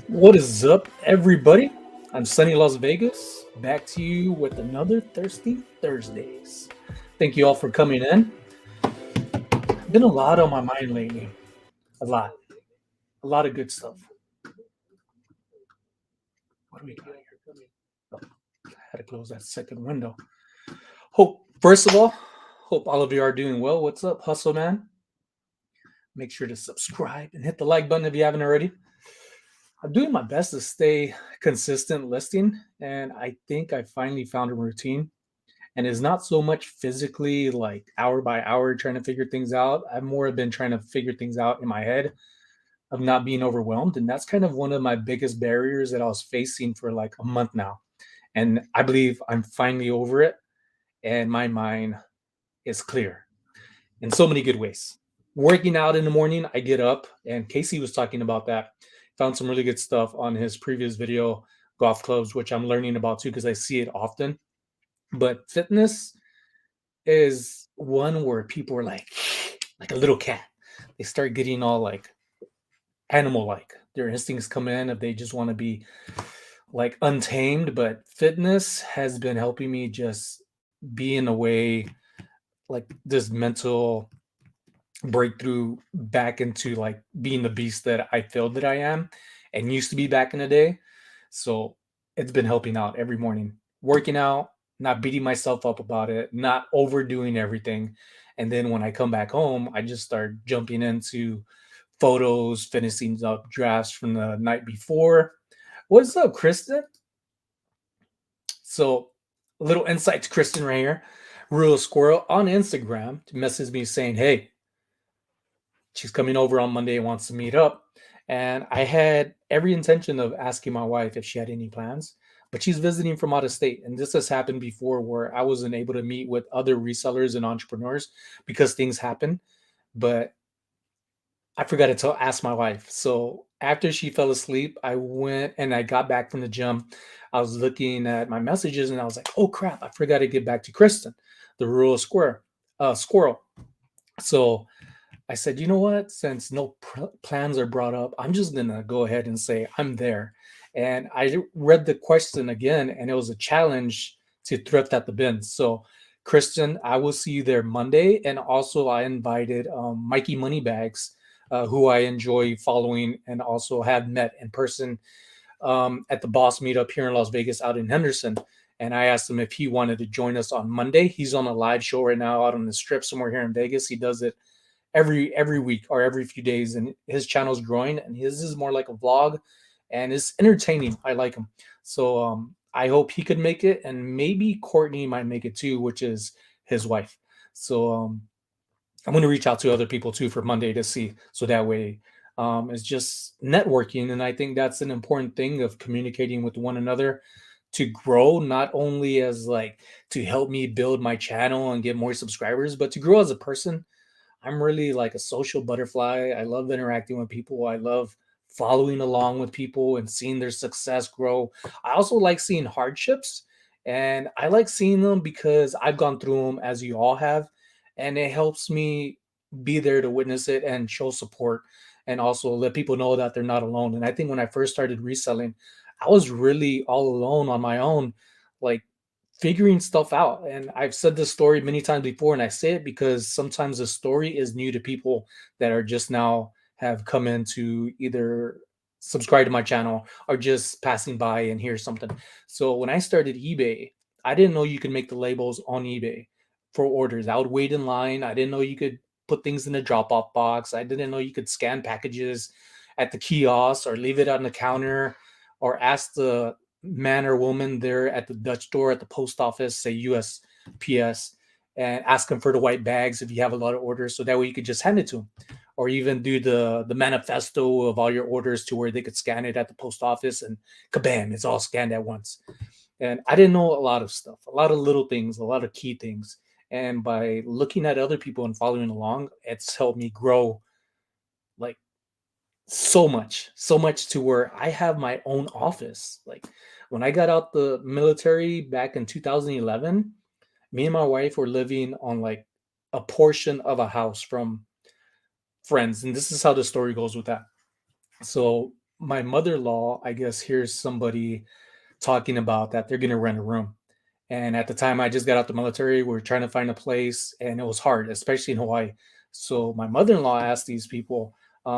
What is up, everybody? I'm Sunny Las Vegas, back to you with another Thirsty Thursdays. Thank you all for coming in. Been a lot on my mind lately. A lot of good stuff. What do we got here? Oh, I had to close that second window. First of all, hope all of you are doing well. What's up, Hustle Man? Make sure to subscribe and hit the like button if you haven't already. I'm doing my best to stay consistent listing, and I think I finally found a routine. And it's not so much physically like hour by hour trying to figure things out. I've more been trying to figure things out in my head of not being overwhelmed. And that's kind of one of my biggest barriers that I was facing for like a month now. And I believe I'm finally over it. And my mind is clear in so many good ways. Working out in the morning, I get up, and Casey was talking about that. Found some really good stuff on his previous video, golf clubs, which I'm learning about too because I see it often. But fitness is one where people are like a little cat. They start getting all like animal like. Their instincts come in if they just want to be like untamed. But fitness has been helping me just be in a way like this mental breakthrough back into like being the beast that I feel that I am and used to be back in the day. So it's been helping out every morning, working out, not beating myself up about it, not overdoing everything. And then when I come back home, I just start jumping into photos, finishing up drafts from the night before. What's up, Kristen? So, a little insight to Kristen right here. Real Squirrel on Instagram messaged me saying, "Hey, she's coming over on Monday and wants to meet up." And I had every intention of asking my wife if she had any plans, but she's visiting from out of state. And this has happened before where I wasn't able to meet with other resellers and entrepreneurs because things happen. But I forgot to ask my wife. So after she fell asleep, I went and I got back from the gym. I was looking at my messages and I was like, oh crap, I forgot to get back to Kristen, the rural squirrel. So I said, you know what? Since no plans are brought up, I'm just gonna go ahead and say I'm there. And I read the question again, and it was a challenge to thrift at the bins. So, Kristen, I will see you there Monday. And also, I invited Mikey Moneybags, who I enjoy following and also have met in person at the Boss Meetup here in Las Vegas, out in Henderson. And I asked him if he wanted to join us on Monday. He's on a live show right now out on the strip somewhere here in Vegas. He does it every week or every few days, and his channel's growing. And his is more like a vlog, and it's entertaining. I like him, so I hope he could make it, and maybe Courtney might make it too, which is his wife. So I'm going to reach out to other people too for Monday to see, so that way it's just networking. And I think that's an important thing of communicating with one another to grow, not only as like to help me build my channel and get more subscribers, but to grow as a person. I'm really like a social butterfly. I love interacting with people. I love following along with people and seeing their success grow. I also like seeing hardships, and I like seeing them because I've gone through them as you all have, and it helps me be there to witness it and show support and also let people know that they're not alone. And I think when I first started reselling, I was really all alone on my own, like figuring stuff out. And I've said this story many times before, and I say it because sometimes the story is new to people that are just now have come in to either subscribe to my channel or just passing by and hear something. So when I started eBay, I didn't know you could make the labels on eBay for orders. I would wait in line. I didn't know you could put things in the drop off box. I didn't know you could scan packages at the kiosk or leave it on the counter or ask the man or woman there at the Dutch door at the post office, say USPS, and ask them for the white bags if you have a lot of orders, so that way you could just hand it to them, or even do the manifesto of all your orders to where they could scan it at the post office and kabam, it's all scanned at once. And I didn't know a lot of stuff, a lot of little things, a lot of key things. And by looking at other people and following along, it's helped me grow like so much to where I have my own office. Like when I got out the military back in 2011, me and my wife were living on like a portion of a house from friends. And this is how the story goes with that. So my mother-in-law, I guess, hears somebody talking about that they're gonna rent a room. And at the time I just got out the military, we were trying to find a place and it was hard, especially in Hawaii. So my mother-in-law asked these people,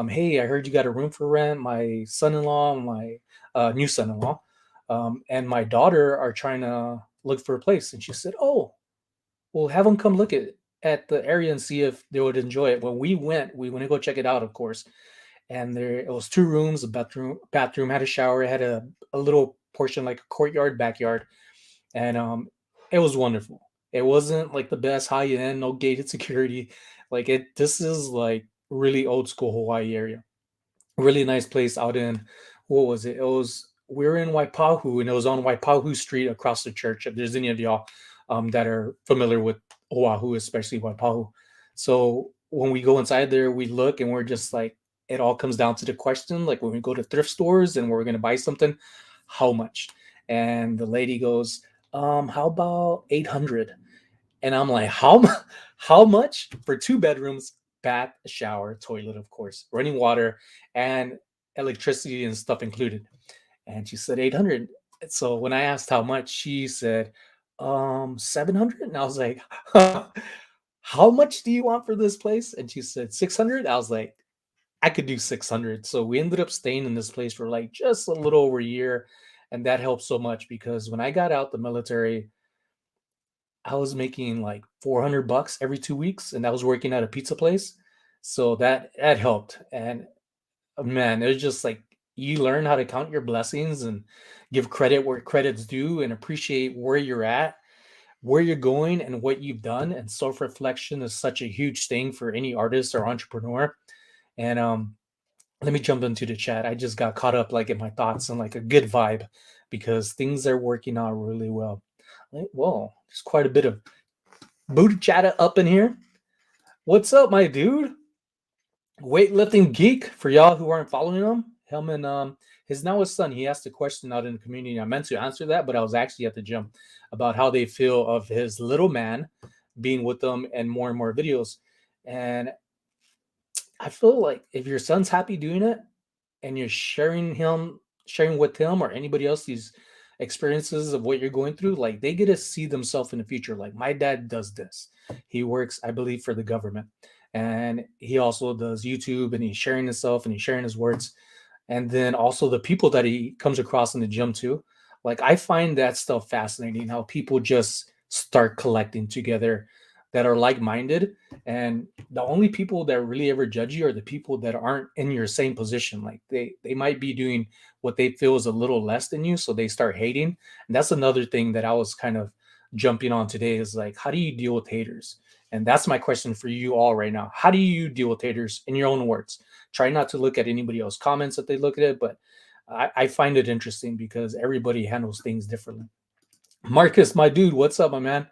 hey, I heard you got a room for rent. My son-in-law, my new son-in-law, and my daughter are trying to look for a place. And she said, oh, well, have them come look at the area and see if they would enjoy it. When we went to go check it out, of course. And there it was two rooms, a bathroom had a shower, it had a little portion like a courtyard, backyard, and it was wonderful. It wasn't like the best high end, no gated security. Like it this is like really old school Hawaii area. Really nice place out in what was it? It was we were in Waipahu and it was on Waipahu Street across the church. If there's any of y'all that are familiar with Oahu, especially Waipahu. So when we go inside there, we look and we're just like it all comes down to the question like when we go to thrift stores and we're gonna buy something, how much? And the lady goes, how about 800? And I'm like, how much for two bedrooms, bath, shower, toilet, of course, running water, and electricity and stuff included. And she said 800. So when I asked how much, she said, 700. And I was like, how much do you want for this place? And she said 600. I was like, I could do 600. So we ended up staying in this place for like just a little over a year. And that helped so much because when I got out the military, I was making like 400 bucks every 2 weeks and I was working at a pizza place. So that helped. And man, it was just like you learn how to count your blessings and give credit where credit's due and appreciate where you're at, where you're going, and what you've done. And self reflection is such a huge thing for any artist or entrepreneur. And let me jump into the chat. I just got caught up like in my thoughts and like a good vibe because things are working out really well. Like, whoa, there's quite a bit of booty chatter up in here. What's up, my dude? Weightlifting geek for y'all who aren't following him and his now his son. He asked a question out in the community. I meant to answer that, but I was actually at the gym about how they feel of his little man being with them and more videos. And I feel like if your son's happy doing it and you're sharing with him or anybody else these experiences of what you're going through, like they get to see themselves in the future. Like my dad does this. He works, I believe, for the government. And he also does YouTube and he's sharing himself and he's sharing his words. And then also the people that he comes across in the gym too. Like I find that stuff fascinating how people just start collecting together that are like-minded, and the only people that really ever judge you are the people that aren't in your same position. Like they might be doing what they feel is a little less than you, so they start hating. And that's another thing that I was kind of jumping on today is like, how do you deal with haters? And that's my question for you all right now. How do you deal with haters in your own words? Try not to look at anybody else's comments that they look at it, but I find it interesting because everybody handles things differently. Marcus, my dude, what's up, my man?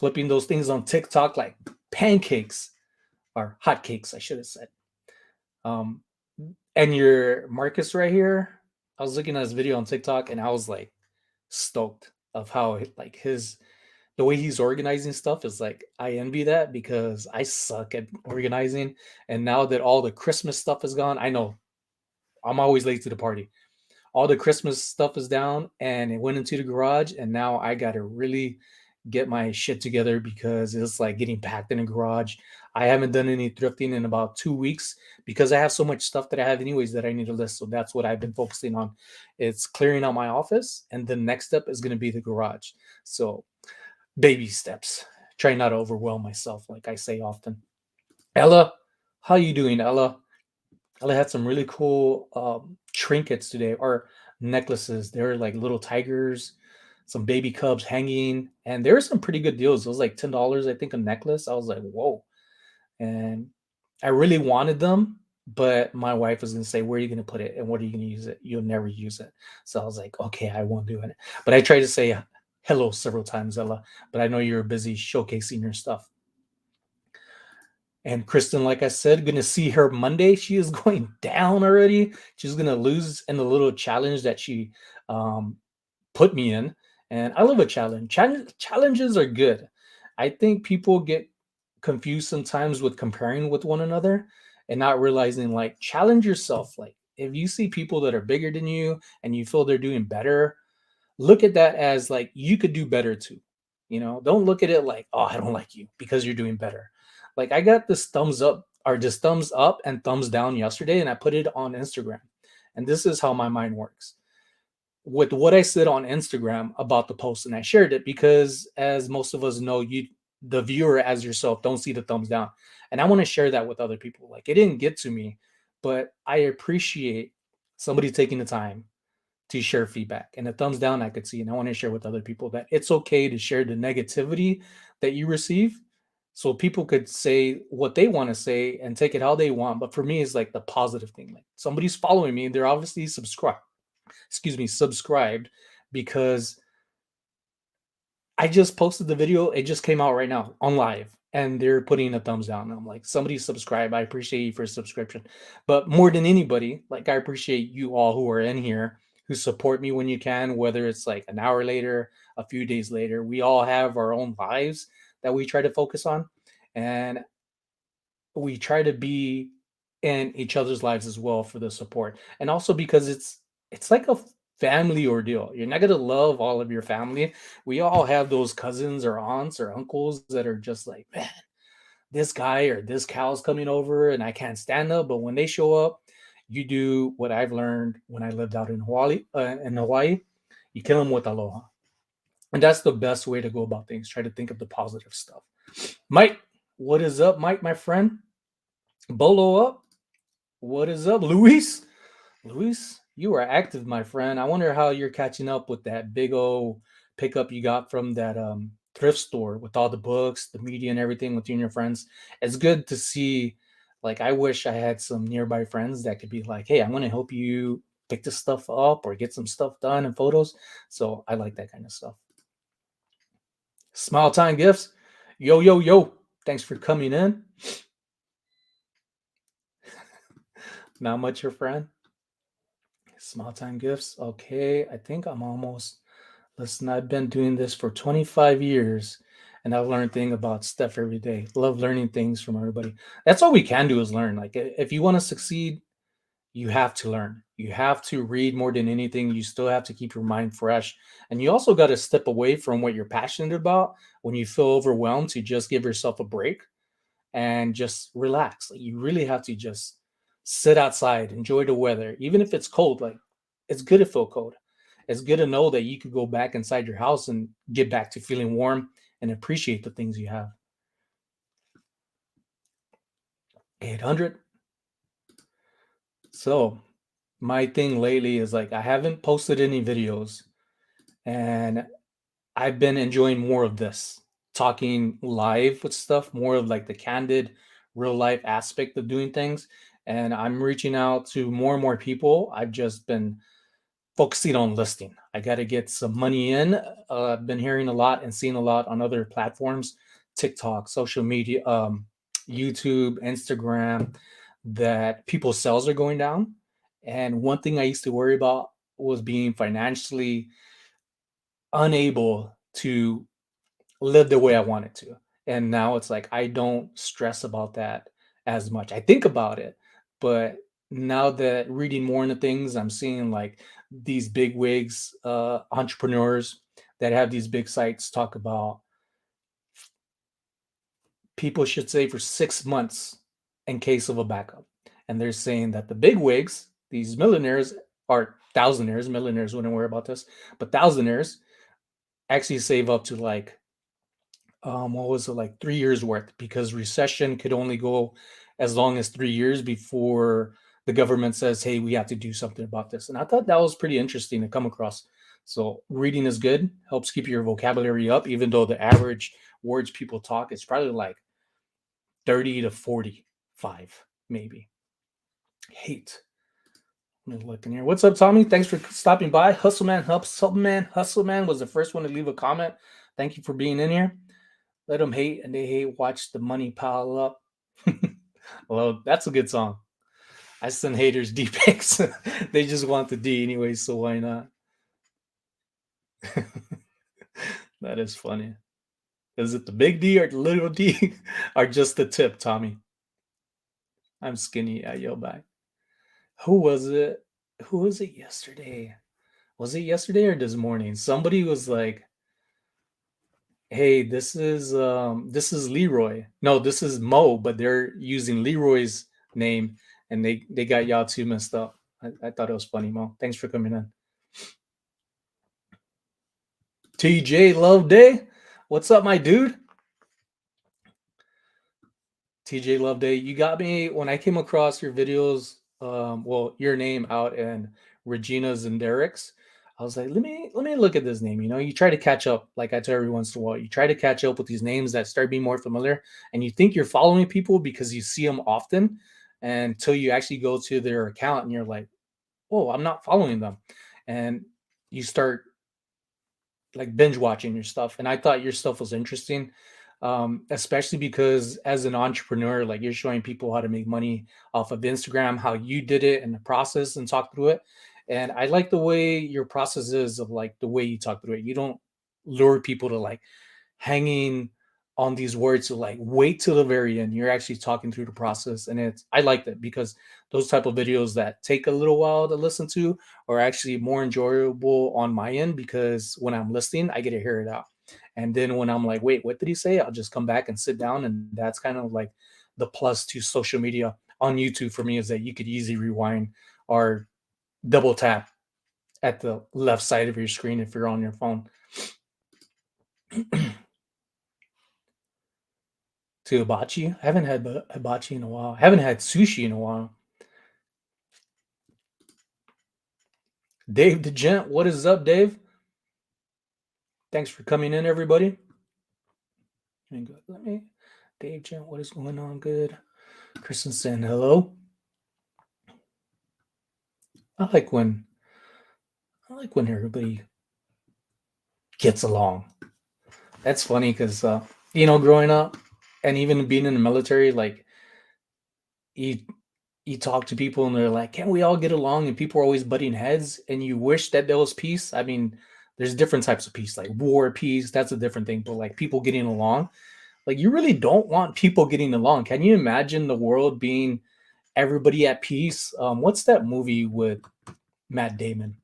Flipping those things on TikTok like pancakes or hotcakes, I should have said. Um, and your Marcus right here, I was looking at his video on TikTok and I was like stoked of how like his the way he's organizing stuff is like I envy that because I suck at organizing. And now that all the Christmas stuff is gone, I know I'm always late to the party. All the Christmas stuff is down and it went into the garage, and now I gotta really get my shit together because it's like getting packed in a garage. I haven't done any thrifting in about 2 weeks because I have so much stuff that I have anyways that I need to list. So that's what I've been focusing on. It's clearing out my office, and the next step is going to be the garage. So baby steps. Try not to overwhelm myself, like I say often. Ella, how you doing, Ella? Ella had some really cool trinkets today, or necklaces. They were like little tigers, some baby cubs hanging, and there were some pretty good deals. It was like $10, I think, a necklace. I was like, whoa. And I really wanted them, but my wife was gonna say, where are you gonna put it and what are you gonna use it? You'll never use it. So I was like, okay, I won't do it. But I tried to say hello several times, Ella, but I know you're busy showcasing your stuff. And Kristen, like I said, gonna see her Monday. She is going down already. She's gonna lose in the little challenge that she um, put me in. And I love a challenge. Challenges are good. I think people get confused sometimes with comparing with one another and not realizing like challenge yourself. Like if you see people that are bigger than you and you feel they're doing better, look at that as like you could do better too. Don't look at it like, oh, I don't like you because you're doing better. Like I got this thumbs up or just thumbs up and thumbs down yesterday, and I put it on Instagram. And this is how my mind works. With what I said on Instagram about the post, and I shared it because, as most of us know, the viewer as yourself don't see the thumbs down, and I want to share that with other people. Like it didn't get to me, but I appreciate somebody taking the time to share feedback. And a thumbs down I could see, and I want to share with other people that it's okay to share the negativity that you receive, so people could say what they want to say and take it how they want. But for me, it's like the positive thing. Like somebody's following me, and they're obviously subscribed because I just posted the video. It just came out right now on live, and they're putting a thumbs down. And I'm like, somebody subscribe. I appreciate you for subscription. But more than anybody, like I appreciate you all who are in here who support me when you can, whether it's like an hour later, a few days later. We all have our own lives that we try to focus on. And we try to be in each other's lives as well for the support. And also because it's like a family ordeal. You're not going to love all of your family. We all have those cousins or aunts or uncles that are just like, man, this guy or this cow's coming over and I can't stand them. But when they show up, you do what I've learned when I lived out in Hawaii. You kill them with aloha. And that's the best way to go about things. Try to think of the positive stuff. Mike, what is up, Mike, my friend? Bolo up. What is up, Luis? Luis, you are active, my friend. I wonder how you're catching up with that big old pickup you got from that thrift store with all the books, the media, and everything with you and your friends. It's good to see. Like, I wish I had some nearby friends that could be like, hey, I'm going to help you pick this stuff up or get some stuff done and photos. So I like that kind of stuff. Smile Time Gifts. Yo, yo, yo. Thanks for coming in. Not much, your friend. Small time gifts. Okay, I think I'm almost. Listen, I've been doing this for 25 years and I've learned things about stuff every day. Love learning things from everybody. That's all we can do is learn. Like, if you want to succeed, you have to learn. You have to read more than anything. You still have to keep your mind fresh. And you also got to step away from what you're passionate about when you feel overwhelmed to just give yourself a break and just relax. Like you really have to just sit outside, enjoy the weather, even if it's cold. Like it's good to feel cold. It's good to know that you could go back inside your house and get back to feeling warm and appreciate the things you have. 800. So my thing lately is like I haven't posted any videos, and I've been enjoying more of this, talking live with stuff, more of like the candid, real life aspect of doing things. And I'm reaching out to more and more people. I've just been focusing on listing. I got to get some money in. I've been hearing a lot and seeing a lot on other platforms, TikTok, social media, YouTube, Instagram, that people's sales are going down. And one thing I used to worry about was being financially unable to live the way I wanted to. And now it's like I don't stress about that as much. I think about it, but now that reading more into things, I'm seeing like these big wigs, entrepreneurs that have these big sites talk about people should save for 6 months in case of a backup. And they're saying that the big wigs, these millionaires are thousandaires, millionaires wouldn't worry about this, but thousandaires actually save up to like what was it, like 3 years worth, because recession could only go as long as 3 years before the government says, hey, we have to do something about this. And I thought that was pretty interesting to come across. So reading is good, helps keep your vocabulary up, even though the average words people talk is probably like 30 to 45, maybe. Hate. Let me look in here. What's up, Tommy? Thanks for stopping by. Hustle Man was the first one to leave a comment. Thank you for being in here. Let them hate and they hate. Watch the money pile up. Well, that's a good song. I send haters D pics. They just want the D anyway, so why not? That is funny. Is it the big D or the little D or just the tip, Tommy? I'm skinny. I yell back. Who was it? Who was it yesterday? Was it yesterday or this morning? Somebody was like, "Hey, this is Leroy. No, this is Mo, but they're using Leroy's name and they got y'all two messed up." I thought it was funny, Mo. Thanks for coming in. TJ Love Day. What's up, my dude? TJ Loveday, you got me when I came across your videos. Well, your name out and Regina's and Derek's. I was like, let me look at this name. You know, you try to catch up, like I tell every once in a while. You try to catch up with these names that start being more familiar, and you think you're following people because you see them often, until you actually go to their account and you're like, oh, I'm not following them, and you start like binge watching your stuff. And I thought your stuff was interesting, especially because as an entrepreneur, like you're showing people how to make money off of Instagram, how you did it and the process and talk through it. And I like the way your process is of like the way you talk through it. You don't lure people to like hanging on these words to like wait till the very end. You're actually talking through the process. And it's I like that because those type of videos that take a little while to listen to are actually more enjoyable on my end because when I'm listening, I get to hear it out. And then when I'm like, wait, what did he say? I'll just come back and sit down. And that's kind of like the plus to social media on YouTube for me is that you could easily rewind or double tap at the left side of your screen if you're on your phone. To hibachi. I haven't had hibachi in a while. I haven't had sushi in a while. Dave the Gent, what is up, Dave? Thanks for coming in, everybody. Let me, Dave Gent, what is going on? Good. Christensen, hello. I like when I like when everybody gets along. That's funny because growing up and even being in the military, like you you talk to people and they're like, "Can't we all get along?" And people are always butting heads, and you wish that there was peace. I mean, there's different types of peace, like war peace. That's a different thing. But like people getting along, like you really don't want people getting along. Can you imagine the world being everybody at peace? What's that movie with Matt Damon?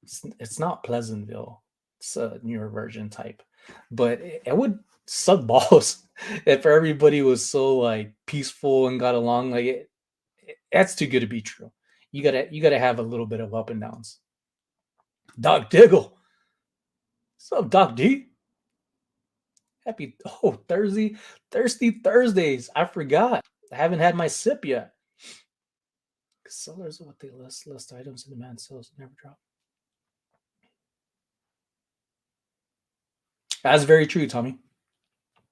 It's not Pleasantville. It's a newer version type, but it would suck balls if everybody was so like peaceful and got along. Like that's too good to be true. You gotta have a little bit of up and downs. Doc Diggle, what's up, Doc D? Happy thirsty Thursdays. I forgot. I haven't had my sip yet. Sellers what they list items in demand sales never drop. That's very true, Tommy.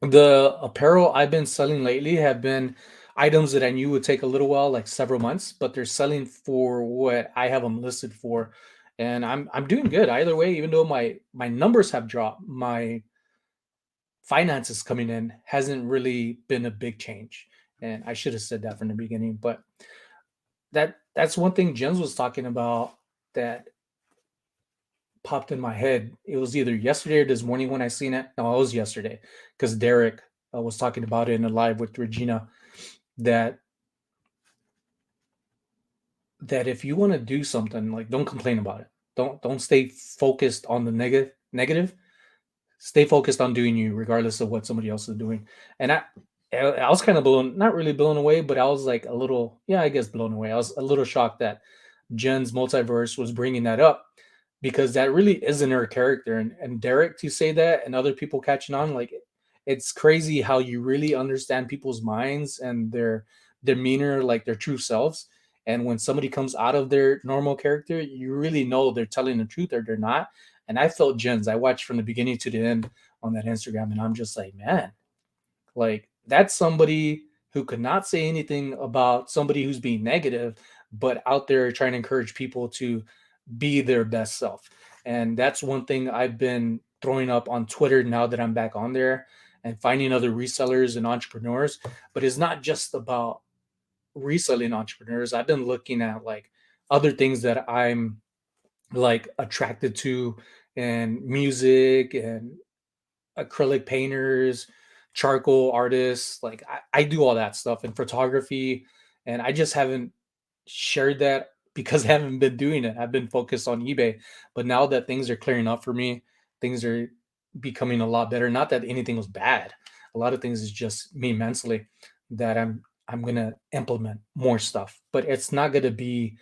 The apparel I've been selling lately have been items that I knew would take a little while, like several months, but they're selling for what I have them listed for, and I'm doing good either way. Even though my numbers have dropped, my finances coming in hasn't really been a big change, and I should have said that from the beginning. But that's one thing Jens was talking about that popped in my head. It was either yesterday or this morning when I seen it. No, it was yesterday because Derek was talking about it in a live with Regina. That that if you want to do something, like don't complain about it. Don't stay focused on the negative. Stay focused on doing you, regardless of what somebody else is doing. And I was kind of blown, not really blown away, but I was like a little, yeah, I guess blown away. I was a little shocked that Jen's multiverse was bringing that up because that really isn't her character. And Derek to say that and other people catching on, like it's crazy how you really understand people's minds and their demeanor, like their true selves. And when somebody comes out of their normal character, you really know they're telling the truth or they're not. And I felt Jen's. I watched from the beginning to the end on that Instagram, and I'm just like, man, like that's somebody who could not say anything about somebody who's being negative, but out there trying to encourage people to be their best self. And that's one thing I've been throwing up on Twitter now that I'm back on there and finding other resellers and entrepreneurs. But it's not just about reselling entrepreneurs. I've been looking at like other things that I'm like attracted to and music and acrylic painters, charcoal artists. Like I do all that stuff and photography. And I just haven't shared that because I haven't been doing it. I've been focused on eBay, but now that things are clearing up for me, things are becoming a lot better. Not that anything was bad. A lot of things is just me mentally that I'm gonna implement more stuff, but it's not gonna be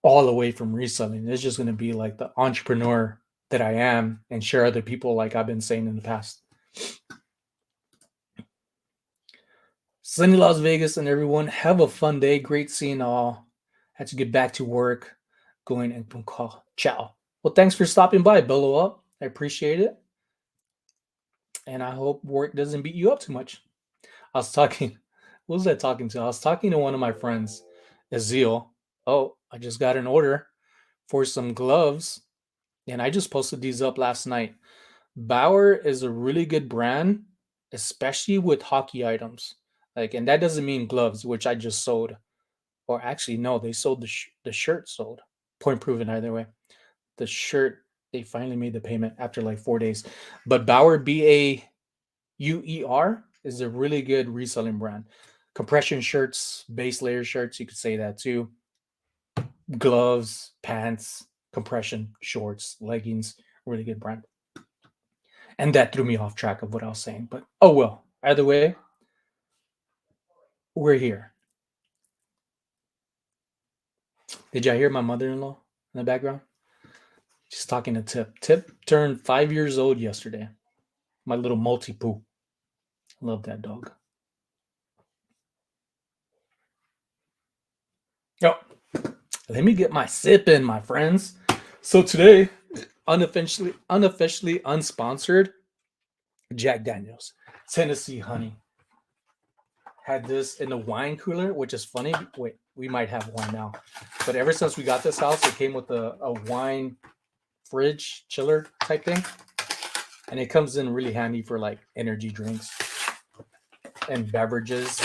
all away from reselling. It's just gonna be like the entrepreneur that I am and share other people like I've been saying in the past. Sunny Las Vegas and everyone, have a fun day. Great seeing all. Had to get back to work. Going and boom call. Ciao. Well, thanks for stopping by. Bellow up. I appreciate it. And I hope work doesn't beat you up too much. I was talking, what was I talking to? I was talking to one of my friends, Azil. Oh, I just got an order for some gloves. And I just posted these up last night. Bauer is a really good brand, especially with hockey items. Like, and that doesn't mean gloves, which I just sold. Or actually, no, they sold the shirt sold. Point proven either way. The shirt, they finally made the payment after like 4 days. But Bauer, Bauer, is a really good reselling brand. Compression shirts, base layer shirts, you could say that too. Gloves, pants, compression shorts, leggings, really good brand. And that threw me off track of what I was saying. But oh well. Either way, we're here. Did y'all hear my mother-in-law in the background? She's talking to Tip. Tip turned 5 years old yesterday. My little multi-poo. Love that dog. Oh, let me get my sip in, my friends. So today, unofficially unsponsored, Jack Daniels, Tennessee Honey. Had this in the wine cooler, which is funny. Wait, we might have one now. But ever since we got this house, it came with a wine fridge chiller type thing. And it comes in really handy for like energy drinks and beverages.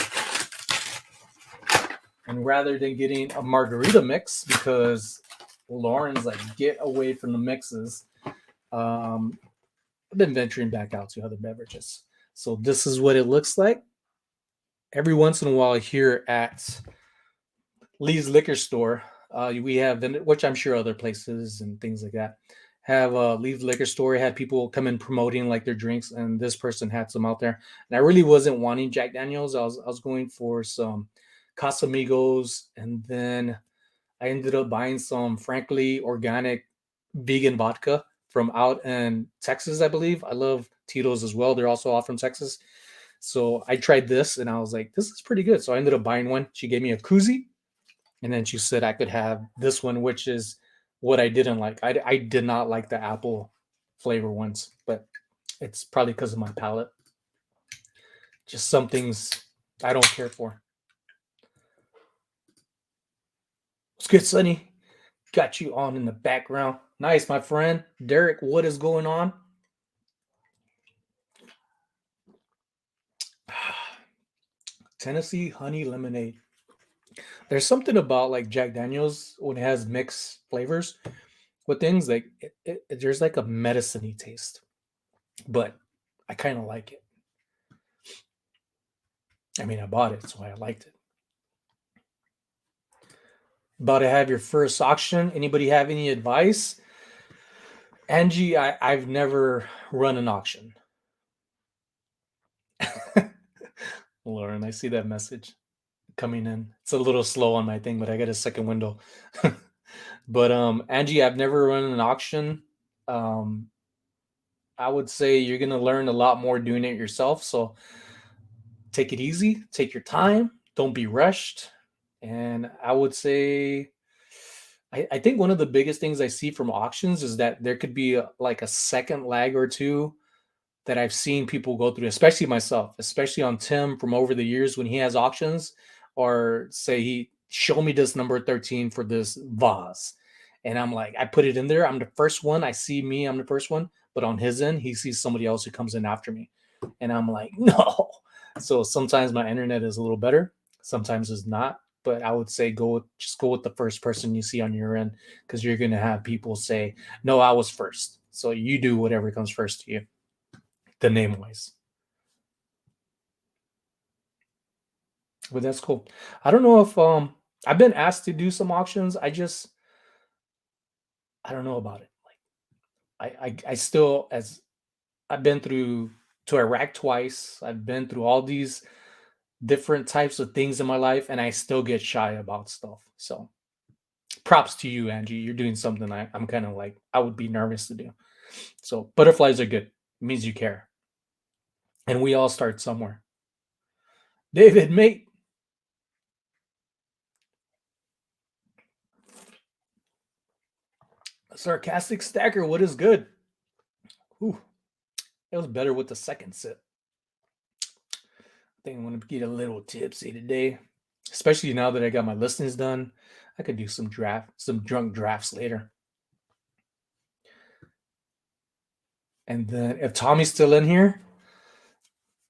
And rather than getting a margarita mix, because Lauren's like, get away from the mixes, I've been venturing back out to other beverages. So this is what it looks like. Every once in a while here at Lee's Liquor Store, we have, which I'm sure other places and things like that, have Lee's Liquor Store, had people come in promoting like their drinks, and this person had some out there. And I really wasn't wanting Jack Daniels. I was going for some Casamigos, and then I ended up buying some frankly organic vegan vodka from out in Texas, I believe. I love Tito's as well. They're also all from Texas. So I tried this and I was like, this is pretty good. So I ended up buying one. She gave me a koozie, and then she said I could have this one, which is what I didn't like. I did not like the apple flavor ones, but it's probably because of my palate. Just some things I don't care for. It's good, Sonny. Got you on in the background. Nice, my friend. Derek, what is going on? Tennessee honey lemonade. There's something about like Jack Daniels when it has mixed flavors with things like there's like a medicine-y taste, but I kind of like it. I mean, I bought it, so I liked it. About to have your first auction. Anybody have any advice? Angie, I've never run an auction. Lauren, I see that message coming in. It's a little slow on my thing, but I got a second window. But Angie, I've never run an auction. Um I would say you're gonna learn a lot more doing it yourself. So take it easy, take your time, don't be rushed. And I would say I think one of the biggest things I see from auctions is that there could be like a second lag or two that I've seen people go through, especially myself, especially on Tim from over the years when he has auctions, or say he show me this number 13 for this vase. And I'm like, I put it in there. I'm the first one. I see me, I'm the first one. But on his end, he sees somebody else who comes in after me. And I'm like, no. So sometimes my internet is a little better, sometimes it's not. But I would say just go with the first person you see on your end, because you're gonna have people say, no, I was first. So you do whatever comes first to you, the name wise. But that's cool. I don't know if I've been asked to do some auctions. I don't know about it. Like I still, as I've been through to Iraq twice. I've been through all these different types of things in my life, and I still get shy about stuff. So props to you, Angie. You're doing something I'm kind of like I would be nervous to do. So butterflies are good. It means you care. And we all start somewhere. David, mate, sarcastic stacker, what is good? Ooh, it was better with the second sip. I think I'm gonna get a little tipsy today, especially now that I got my listings done. I could do some drunk drafts later. And then if Tommy's still in here,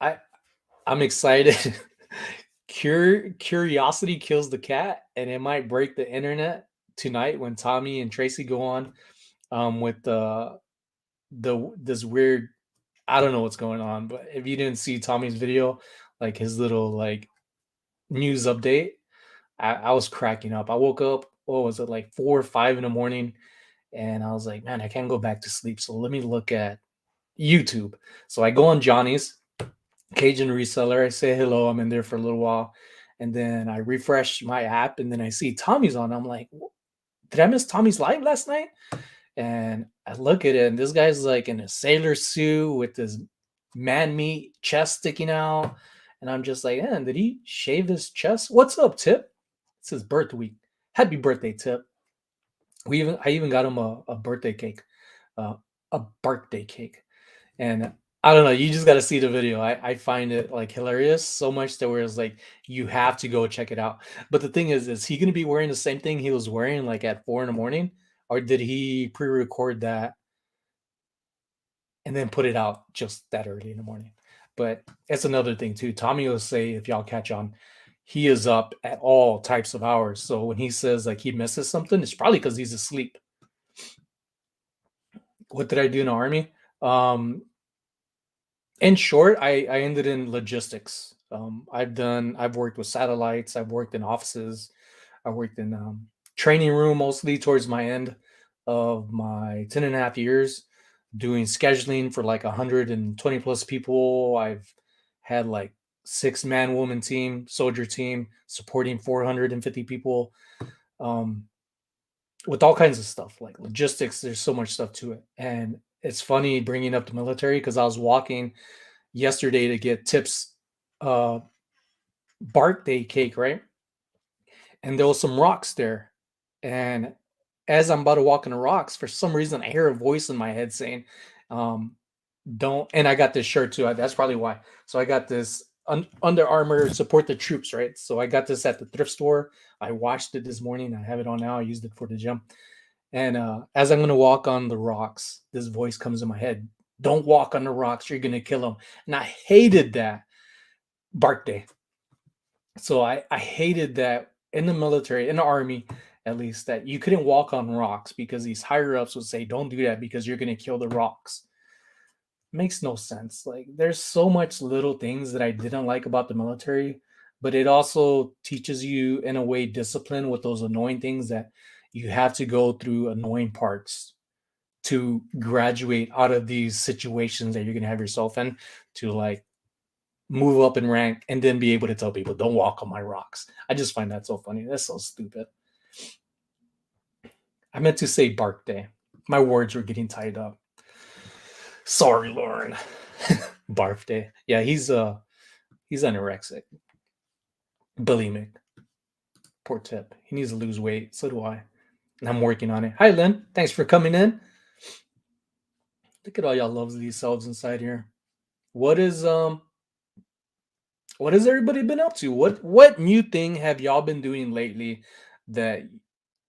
I I'm excited. Curiosity kills the cat, and it might break the internet tonight when Tommy and Tracy go on with the this weird. I don't know what's going on, but if you didn't see Tommy's video, like his little like news update, I was cracking up. I woke up, what was it, like 4 or 5 in the morning, and I was like, man, I can't go back to sleep. So let me look at YouTube. So I go on Johnny's Cajun reseller. I say hello. I'm in there for a little while, and then I refresh my app, and then I see Tommy's on. I'm like, did I miss Tommy's live last night? And I look at it, and this guy's like in a sailor suit with his man meat chest sticking out. And I'm just like, man, did he shave his chest? What's up, Tip? It's his birthday week. Happy birthday, Tip. I even got him a birthday cake, uh, a birthday cake. And I don't know, you just got to see the video. I find it like hilarious so much that where it's like you have to go check it out. But the thing is he going to be wearing the same thing he was wearing like at 4 in the morning, or did he pre-record that and then put it out just that early in the morning? But it's another thing too. Tommy will say, if y'all catch on, he is up at all types of hours. So when he says like he misses something, it's probably because he's asleep. What did I do in the army? Um, in short, I ended in logistics. I've worked with satellites, I've worked in offices, I worked in training room mostly towards my end of my 10 and a half years, doing scheduling for like 120 plus people. I've had like 6 man woman team, soldier team, supporting 450 people, um, with all kinds of stuff like logistics. There's so much stuff to it. And it's funny bringing up the military because I was walking yesterday to get Tip's uh, birthday cake, right? And there was some rocks there. And as I'm about to walk in the rocks, for some reason, I hear a voice in my head saying, um, don't, and I got this shirt too. That's probably why. So I got this Under Armour support the troops, right? So I got this at the thrift store. I washed it this morning. I have it on now. I used it for the gym. And as I'm going to walk on the rocks, this voice comes in my head. Don't walk on the rocks. You're going to kill them. And I hated that birthday. So I hated that in the military, in the army, at least, that you couldn't walk on rocks because these higher ups would say, don't do that because you're going to kill the rocks. Makes no sense. Like, there's so much little things that I didn't like about the military, but it also teaches you, in a way, discipline with those annoying things that you have to go through annoying parts to graduate out of these situations that you're going to have yourself in to like move up in rank and then be able to tell people, don't walk on my rocks. I just find that so funny. That's so stupid. I meant to say bark day. My words were getting tied up. Sorry, Lauren. Barf day. Yeah, he's anorexic. Bulimic. Poor Tip. He needs to lose weight. So do I. And I'm working on it. Hi, Lynn. Thanks for coming in. Look at all y'all lovely selves inside here. What is what has everybody been up to? What new thing have y'all been doing lately that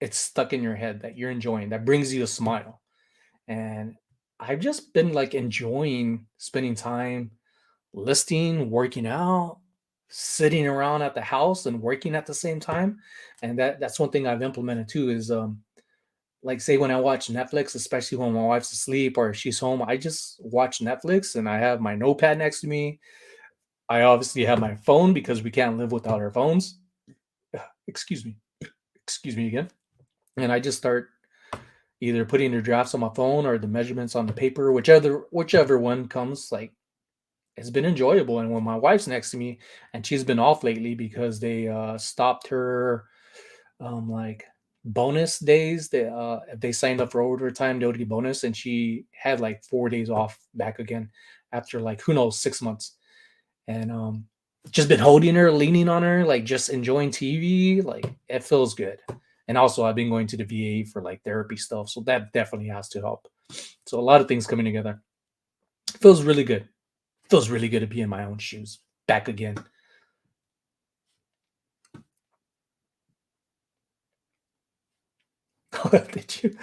it's stuck in your head that you're enjoying, that brings you a smile? And I've just been like enjoying spending time listing, working out, sitting around at the house and working at the same time. And that's one thing I've implemented too is like say when I watch Netflix, especially when my wife's asleep or she's home, I just watch Netflix and I have my notepad next to me. I obviously have my phone because we can't live without our phones. Excuse me. excuse me again, and I just start either putting the drafts on my phone or the measurements on the paper, whichever one comes. Like it's been enjoyable. And when my wife's next to me, and she's been off lately because they stopped her like bonus days. They if they signed up for overtime, they would get bonus, and she had like 4 days off back again after like who knows 6 months. And just been holding her, leaning on her, like just enjoying TV. Like it feels good. And also, I've been going to the VA for like therapy stuff, so that definitely has to help. So a lot of things coming together. Feels really good. Feels really good to be in my own shoes back again. Did you?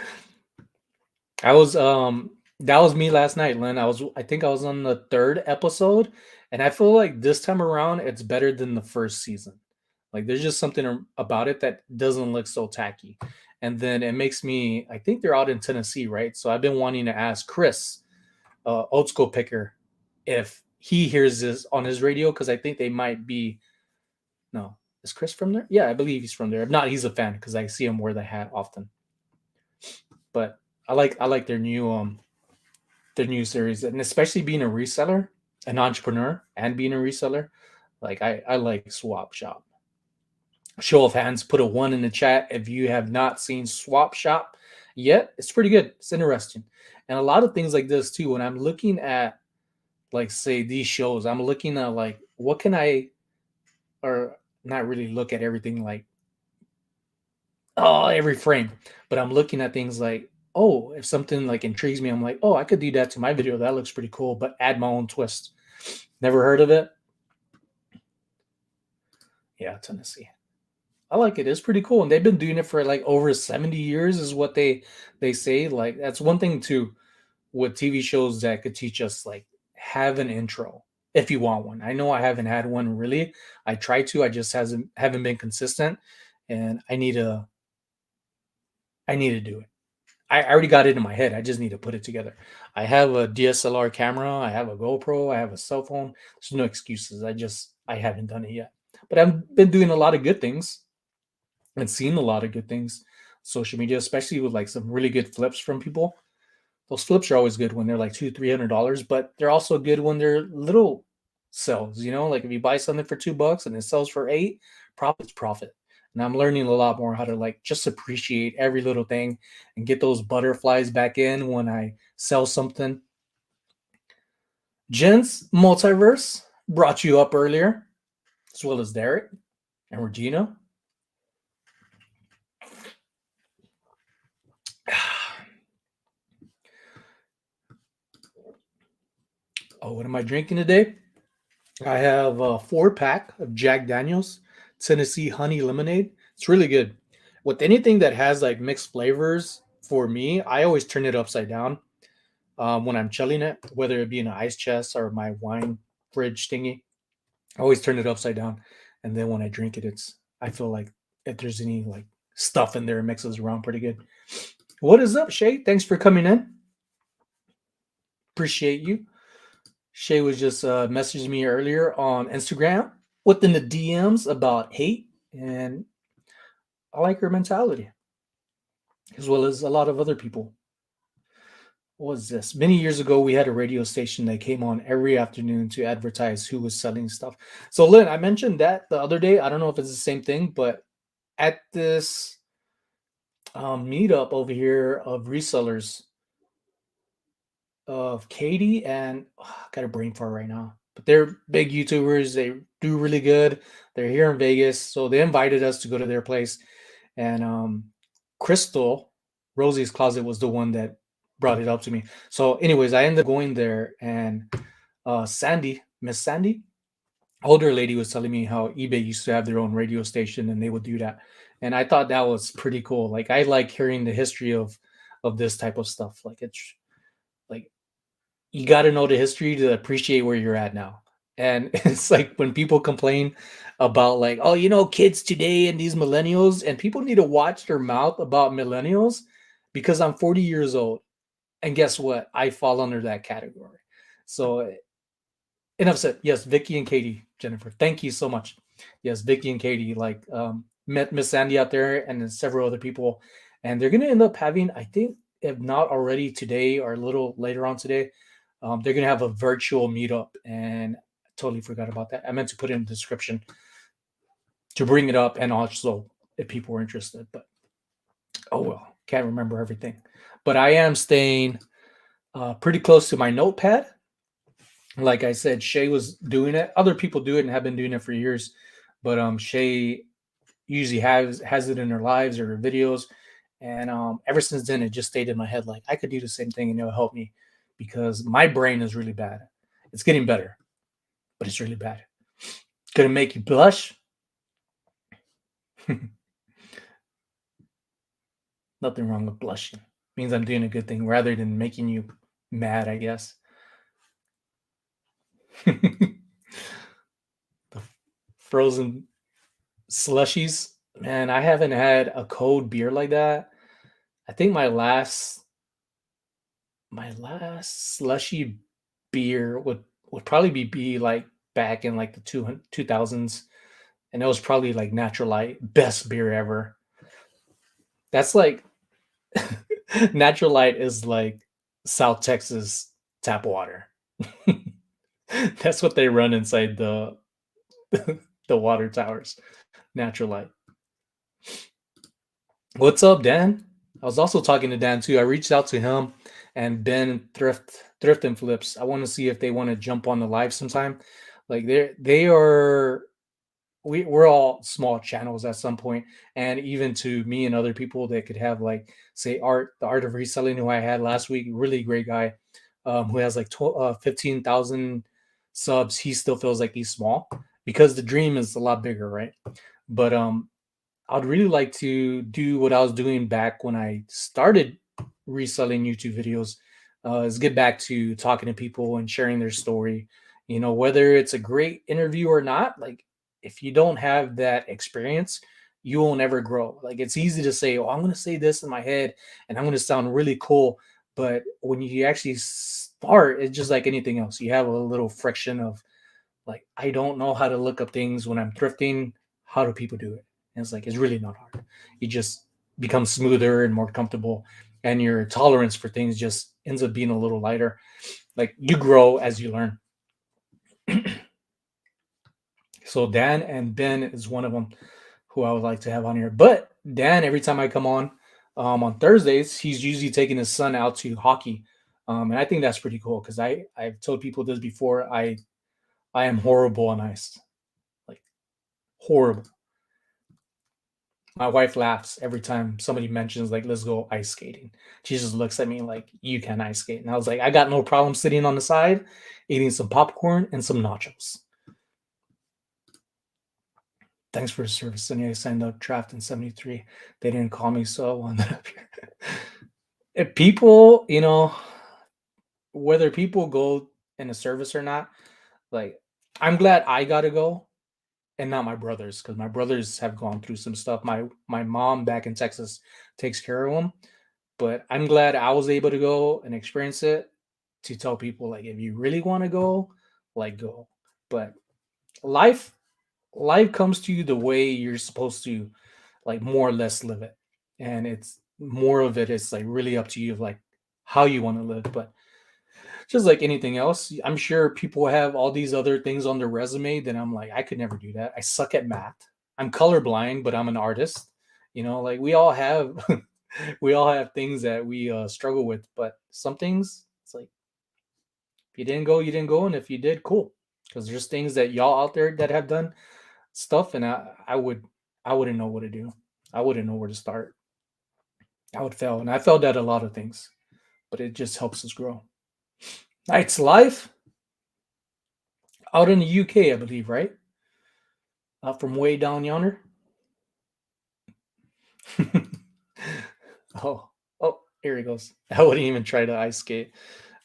I was that was me last night, Lynn. I think I was on the third episode, and I feel like this time around it's better than the first season. Like there's just something about it that doesn't look so tacky. And then it makes me I think they're out in Tennessee, right? So I've been wanting to ask Chris, old school picker, if he hears this on his radio because I think they might be no. Is Chris from there? Yeah, I believe he's from there. If not, he's a fan because I see him wear the hat often. But I like their new series, and especially being a reseller, an entrepreneur, and being a reseller. Like I like Swap Shop. Show of hands, put a one in the chat if you have not seen Swap Shop yet. It's pretty good. It's interesting, and a lot of things like this too. When I'm looking at like say these shows, I'm looking at like what can I or not really look at everything like oh every frame, but I'm looking at things like oh if something like intrigues me, I'm like oh I could do that to my video. That looks pretty cool, but add my own twist. Never heard of it? Yeah, Tennessee. I like it. It's pretty cool, and they've been doing it for like over 70 years, is what they say. Like that's one thing too with TV shows that could teach us. Like have an intro if you want one. I know I haven't had one really. I try to. I just hasn't haven't been consistent, and I need to do it. I already got it in my head. I just need to put it together. I have a DSLR camera. I have a GoPro. I have a cell phone. There's no excuses. I haven't done it yet. But I've been doing a lot of good things and seen a lot of good things. Social media, especially with like some really good flips from people. Those flips are always good when they're like $200-300, but they're also good when they're little sells. Like if you buy something for $2 and it sells for 8, profit's profit. And I'm learning a lot more how to like just appreciate every little thing and get those butterflies back in when I sell something. Gent's Multiverse brought you up earlier, as well as Derek and Regina. Oh, what am I drinking today? I have a 4 pack of Jack Daniels Tennessee Honey Lemonade. It's really good. With anything that has like mixed flavors, for me, I always turn it upside down when I'm chilling it, whether it be in an ice chest or my wine fridge thingy. I always turn it upside down, and then when I drink it, I feel like if there's any like stuff in there, it mixes around pretty good. What is up, Shay? Thanks for coming in. Appreciate you. Shay was just messaging me earlier on Instagram within the DMs about hate, and I like her mentality, as well as a lot of other people. What was this? Many years ago, we had a radio station that came on every afternoon to advertise who was selling stuff. So, Lynn, I mentioned that the other day. I don't know if it's the same thing, but at this meetup over here of resellers of Katie and I got a brain fart right now, but they're big YouTubers. They do really good. They're here in Vegas, so they invited us to go to their place. And Crystal, Rosie's Closet, was the one that brought it up to me. So, anyways, I ended up going there, and Sandy, Miss Sandy, older lady, was telling me how eBay used to have their own radio station, and they would do that. And I thought that was pretty cool. Like I like hearing the history of this type of stuff. Like it's like you got to know the history to appreciate where you're at now. And it's like when people complain about like, oh, kids today and these millennials, and people need to watch their mouth about millennials because I'm 40 years old. And guess what? I fall under that category. So enough said. Yes, Vicky and Katie, Jennifer, thank you so much. Yes, Vicky and Katie, like met Miss Sandy out there and then several other people, and they're gonna end up having, I think, if not already today or a little later on today, they're gonna have a virtual meetup, and I totally forgot about that. I meant to put it in the description to bring it up, and also if people were interested, but oh well, can't remember everything. But I am staying pretty close to my notepad. Like I said, Shay was doing it. Other people do it and have been doing it for years, but Shay usually has it in their lives or their videos. And ever since then, it just stayed in my head. Like I could do the same thing, and it'll help me because my brain is really bad. It's getting better, but it's really bad. Gonna make you blush. Nothing wrong with blushing. Means I'm doing a good thing rather than making you mad, I guess. The frozen slushies, man, I haven't had a cold beer like that. I think my last slushy beer would probably be like back in like the 2000s, and it was probably like Natural Light, best beer ever. That's like Natural Light is like South Texas tap water. That's what they run inside the water towers. Natural Light. What's up, Dan? I was also talking to Dan too. I reached out to him and Ben Thrift and Flips. I want to see if they want to jump on the live sometime. Like they are we're all small channels at some point, and even to me and other people that could have like say the art of reselling, who I had last week, really great guy, who has like 15,000 subs. He still feels like he's small because the dream is a lot bigger, right? But I'd really like to do what I was doing back when I started reselling YouTube videos, is get back to talking to people and sharing their story. Whether it's a great interview or not, like if you don't have that experience, you will never grow. Like it's easy to say, "Oh, I'm going to say this in my head and I'm going to sound really cool." But when you actually start, it's just like anything else. You have a little friction of like, I don't know how to look up things when I'm thrifting. How do people do it? And it's like, it's really not hard. You just become smoother and more comfortable, and your tolerance for things just ends up being a little lighter. Like you grow as you learn. So Dan and Ben is one of them who I would like to have on here. But Dan, every time I come on Thursdays, he's usually taking his son out to hockey, and I think that's pretty cool because I've told people this before. I am horrible on ice, like horrible. My wife laughs every time somebody mentions like let's go ice skating. She just looks at me like you can ice skate, and I was like, I got no problem sitting on the side, eating some popcorn and some nachos. Thanks for the service. And I signed up draft in '73. They didn't call me, so I wound up here. If people, whether people go in a service or not, like I'm glad I got to go and not my brothers because my brothers have gone through some stuff. My mom back in Texas takes care of them, but I'm glad I was able to go and experience it to tell people like if you really want to go, like go. But life life comes to you the way you're supposed to like more or less live it. And it's more of it is like really up to you of like how you want to live. But just like anything else, I'm sure people have all these other things on their resume that I'm like, I could never do that. I suck at math. I'm colorblind, but I'm an artist. Like we all have we all have things that we struggle with, but some things it's like if you didn't go, you didn't go, and if you did, cool. Because there's things that y'all out there that have done stuff, and I wouldn't know what to do. I wouldn't know where to start. I would fail, and I failed at a lot of things, but it just helps us grow. It's life out in the UK, I believe, right? From way down yonder. Oh, oh, here he goes. I wouldn't even try to ice skate.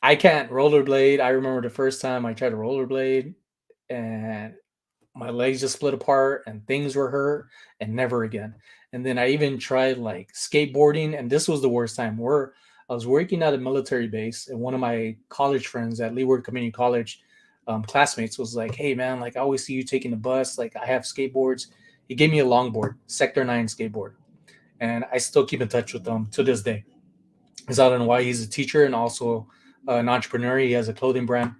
I can't rollerblade. I remember the first time I tried to rollerblade, and my legs just split apart and things were hurt and never again. And then I even tried like skateboarding, and this was the worst time where I was working at a military base, and one of my college friends at Leeward Community College, classmates was like, "Hey man, like I always see you taking the bus. Like I have skateboards. He gave me a longboard, Sector 9 skateboard, and I still keep in touch with him to this day. Because I don't know why, he's a teacher and also an entrepreneur. He has a clothing brand.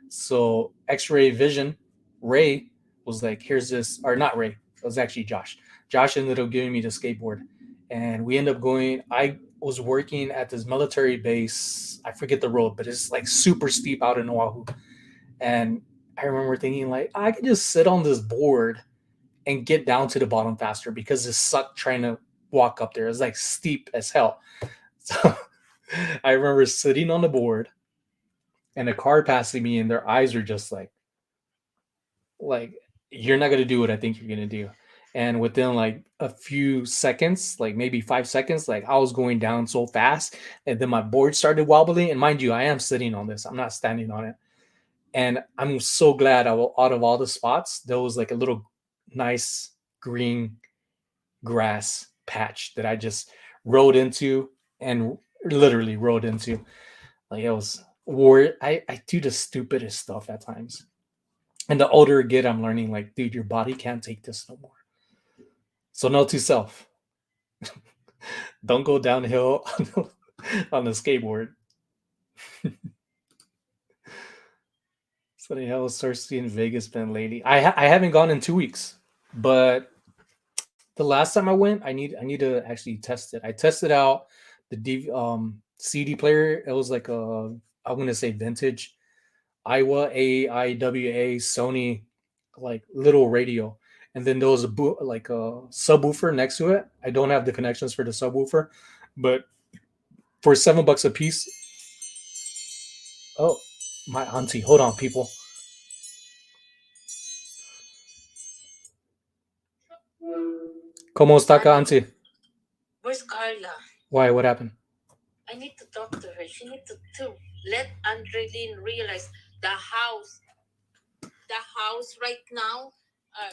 So X-Ray Vision, Ray was like, "Here's this," or not Ray. It was actually Josh. Josh ended up giving me the skateboard, and we ended up going. I was working at this military base. I forget the road, but it's like super steep out in Oahu. And I remember thinking like, I could just sit on this board and get down to the bottom faster because it sucked trying to walk up there. It's like steep as hell. So I remember sitting on the board and a car passing me, and their eyes are just like you're not gonna do what I think you're gonna do. And within like a few seconds, like maybe 5 seconds, like I was going down so fast, and then my board started wobbling. And mind you, I am sitting on this; I'm not standing on it. And I'm so glad out of all the spots, there was like a little nice green grass patch that I just rode into and literally rode into. Like it was war. I do the stupidest stuff at times. And the older I get, I'm learning like, dude, your body can't take this no more. So note to self: don't go downhill on the skateboard. So the hell Cersei in Vegas been lately? I haven't gone in 2 weeks, but the last time I went, I need to actually test it. I tested out the CD player. It was like a, I'm gonna say vintage Iowa AIWA Sony like little radio, and then there was like a subwoofer next to it. I don't have the connections for the subwoofer, but for $7 a piece. Oh, my auntie! Hold on, people. ¿Cómo está, auntie? Where's Carla? Why? What happened? I need to talk to her. She needs to let Andreline realize the house, right now. Uh,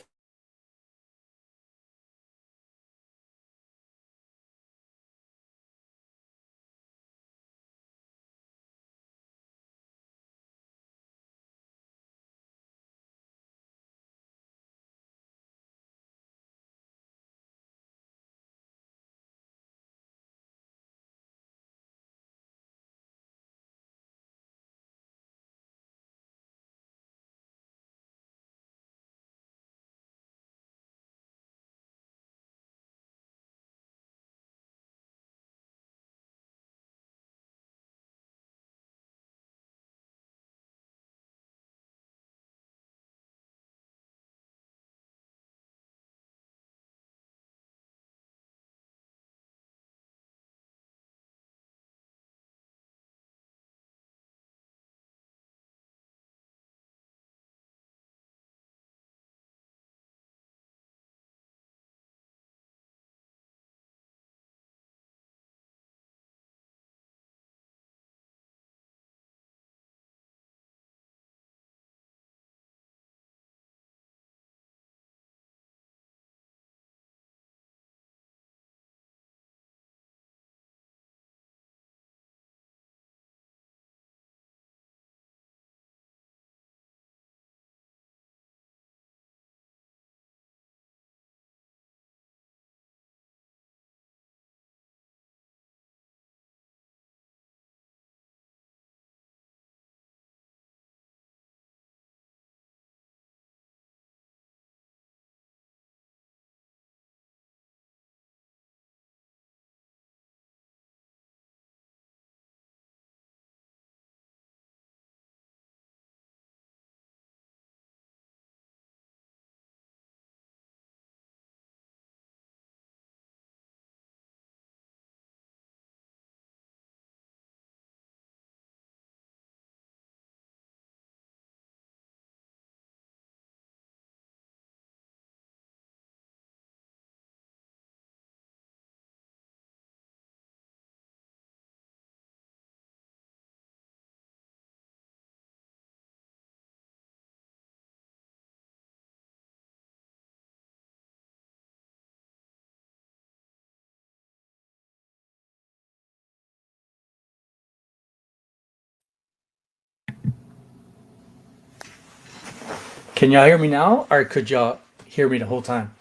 Can y'all hear me now, or could y'all hear me the whole time?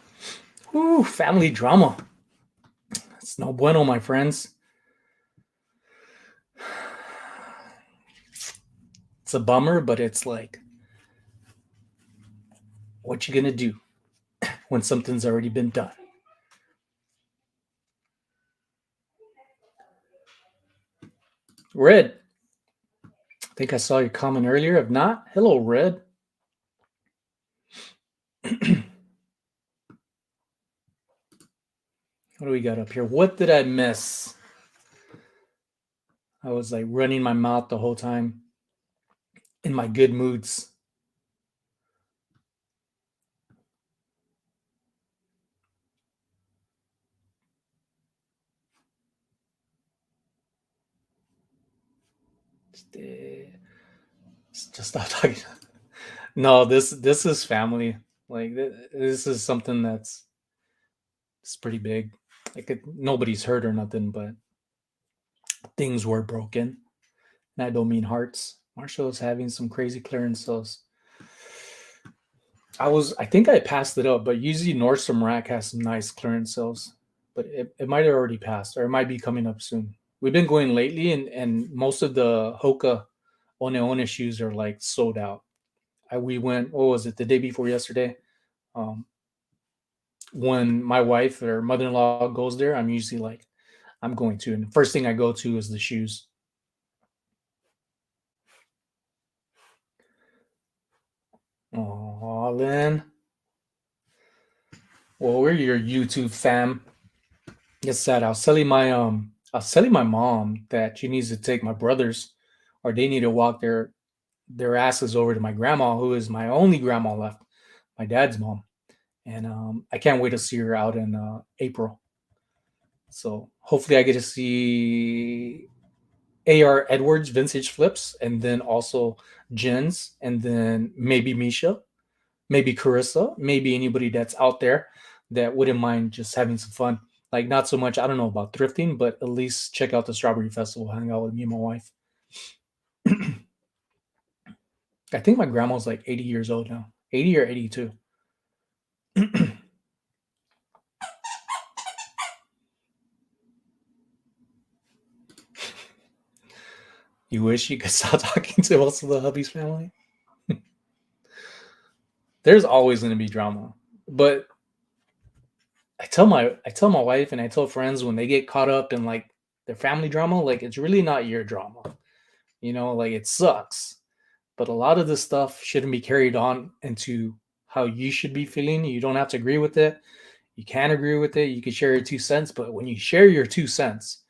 Ooh, family drama. It's no bueno, my friends. It's a bummer, but it's like, what you gonna do when something's already been done? Red, I think I saw your comment earlier. If not, hello, Red. What do we got up here? What did I miss? I was like running my mouth the whole time in my good moods. Just stop talking. No, this is family. Like this is something that's it's pretty big. Like nobody's hurt or nothing, but things were broken. And I don't mean hearts. Marshall is having some crazy clearance sales. I think I passed it up, but usually Nordstrom Rack has some nice clearance sales. But it might have already passed or it might be coming up soon. We've been going lately and most of the Hoka One One shoes are like sold out. We went, what was it, the day before yesterday? Um, when my wife or mother-in-law goes there, I'm usually like, I'm going to. And the first thing I go to is the shoes. Oh, Lynn. Well, we're your YouTube fam. It's sad. I was telling my mom that she needs to take my brothers or they need to walk their asses over to my grandma, who is my only grandma left, my dad's mom. And I can't wait to see her out in April. So hopefully I get to see AR Edwards vintage flips and then also Jen's and then maybe Misha, maybe Carissa, maybe anybody that's out there that wouldn't mind just having some fun. Like not so much, I don't know about thrifting, but at least check out the Strawberry Festival, hang out with me and my wife. I think my grandma's like 80 years old now. 80 or 82. You wish you could stop talking to most of the hubby's family? There's always going to be drama. But I tell my wife and I tell friends when they get caught up in like their family drama, like it's really not your drama. Like it sucks. But a lot of this stuff shouldn't be carried on into how you should be feeling. You don't have to agree with it. You can agree with it. You can share your 2 cents, but when you share your 2 cents,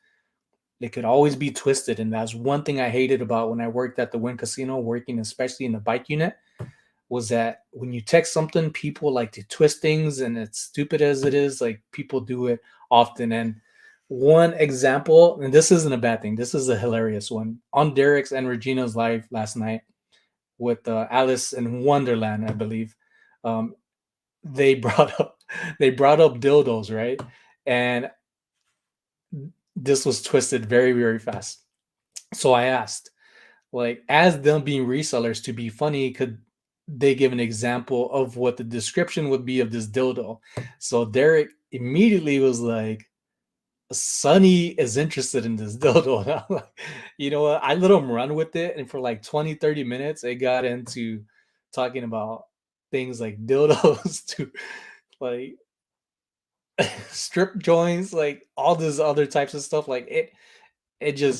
it could always be twisted. And that's one thing I hated about when I worked at the Wynn Casino, working especially in the bike unit, was that when you text something, people like to twist things, and it's stupid as it is, like people do it often. And one example, and this isn't a bad thing, this is a hilarious one. On Derek's and Regina's live last night with Alice in Wonderland, I believe, um, they brought up they brought up dildos, right? And this was twisted very, very fast. So I asked, like, as them being resellers to be funny, could they give an example of what the description would be of this dildo? So Derek immediately was like, Sonny is interested in this dildo. And I'm like, you know what? I let him run with it. And for like 20, 30 minutes, it got into talking about things like dildos to like strip joints, like all this other types of stuff. Like it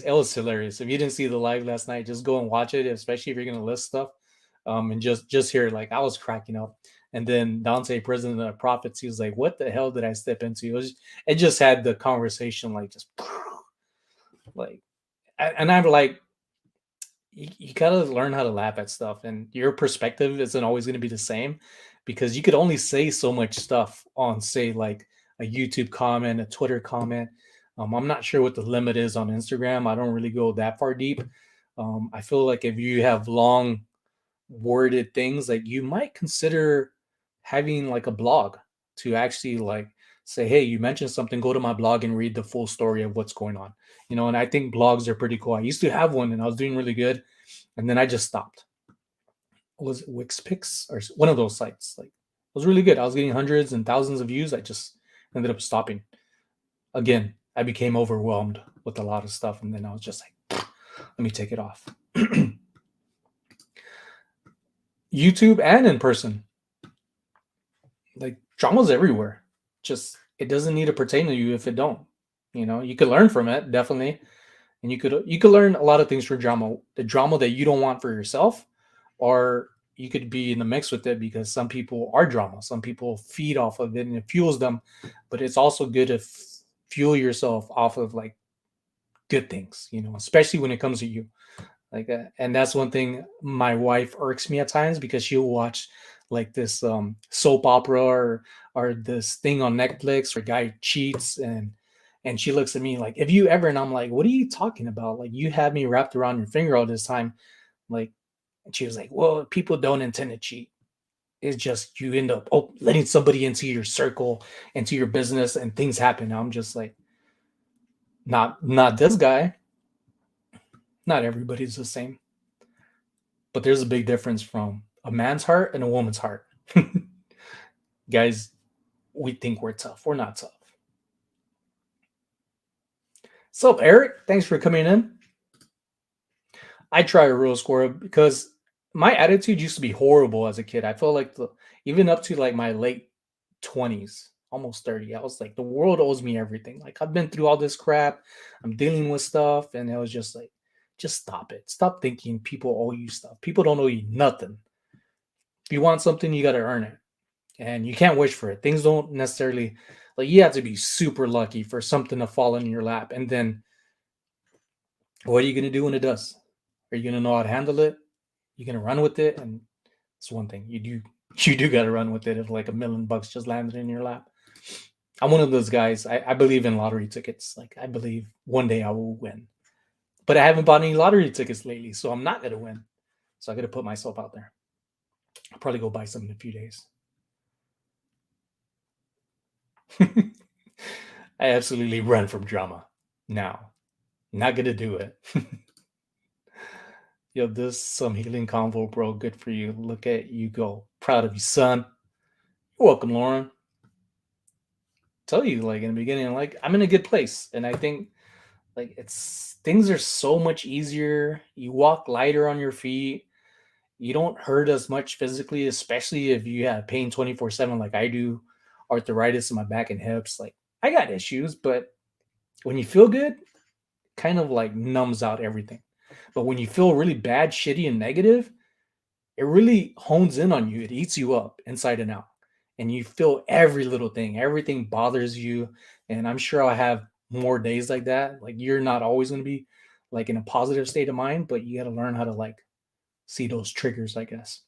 was hilarious. If you didn't see the live last night, just go and watch it, especially if you're gonna list stuff. And just hear like I was cracking up. And then Dante, president of the Prophets, he was like, "What the hell did I step into?" It just had the conversation like just like, and I'm like, you gotta learn how to laugh at stuff, and your perspective isn't always gonna be the same because you could only say so much stuff on, say, like a YouTube comment, a Twitter comment. I'm not sure what the limit is on Instagram. I don't really go that far deep. I feel like if you have long worded things, like you might consider having like a blog to actually like say, hey, you mentioned something, go to my blog and read the full story of what's going on. And I think blogs are pretty cool. I used to have one and I was doing really good, and then I just stopped. Was it Wixpix or one of those sites? Like was really good. I was getting hundreds and thousands of views. I just ended up stopping. Again, I became overwhelmed with a lot of stuff, and then I was just like, let me take it off. YouTube and in person, like drama's everywhere. Just it doesn't need to pertain to you if it don't. You could learn from it definitely, and you could learn a lot of things for drama. The drama that you don't want for yourself, or you could be in the mix with it because some people are drama. Some people feed off of it and it fuels them, but it's also good to fuel yourself off of like good things. Especially when it comes to you. Like and that's one thing my wife irks me at times because she'll watch like this soap opera or this thing on Netflix where a guy cheats and she looks at me like, if you ever, and I'm like, what are you talking about? Like, you had me wrapped around your finger all this time. Like, and she was like, well, people don't intend to cheat. It's just you end up letting somebody into your circle, into your business, and things happen. I'm just like, not this guy. Not everybody's the same. But there's a big difference from a man's heart and a woman's heart. Guys, we think we're tough. We're not tough. So, Eric, thanks for coming in. I try a real score because my attitude used to be horrible as a kid. I felt like even up to like my late 20s, almost 30, I was like, the world owes me everything. Like, I've been through all this crap. I'm dealing with stuff. And it was just like, just stop it. Stop thinking people owe you stuff. People don't owe you nothing. If you want something, you got to earn it. And you can't wish for it. Things don't necessarily, like, you have to be super lucky for something to fall in your lap. And then what are you going to do when it does? Are you going to know how to handle it? You're going to run with it? And it's one thing you do got to run with it if like $1,000,000 just landed in your lap. I'm one of those guys. I believe in lottery tickets. Like, I believe one day I will win. But I haven't bought any lottery tickets lately, so I'm not going to win. So I got to put myself out there. I'll probably go buy some in a few days. I absolutely run from drama now. Not gonna do it. Yo, this some healing convo, bro. Good for you. Look at you go. Proud of you, son. You're welcome, Lauren. Tell you, like in the beginning, like I'm in a good place, and I think like it's things are so much easier. You walk lighter on your feet. You don't hurt as much physically, especially if you have pain 24/7, like I do. Arthritis in my back and hips. Like I got issues, but when you feel good, kind of like numbs out everything. But when you feel really bad, shitty, and negative, it really hones in on you. It eats you up inside and out. And you feel every little thing, everything bothers you. And I'm sure I'll have more days like that. Like you're not always going to be like in a positive state of mind, but you got to learn how to like see those triggers, I guess.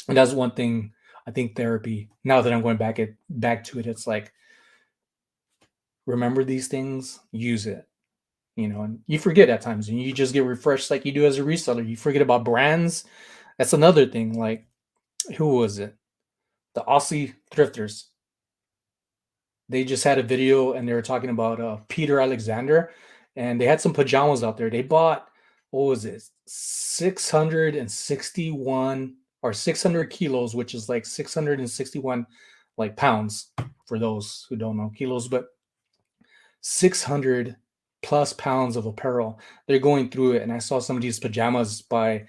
And that's one thing I think therapy, now that I'm going back to it, it's like remember these things, use it. And you forget at times and you just get refreshed like you do as a reseller. You forget about brands. That's another thing. Like, who was it? The Aussie thrifters. They just had a video and they were talking about Peter Alexander and they had some pajamas out there. They bought, what was it? 661 or 600 kilos, which is like 661 like pounds for those who don't know kilos, but 600 plus pounds of apparel. They're going through it, and I saw some of these pajamas by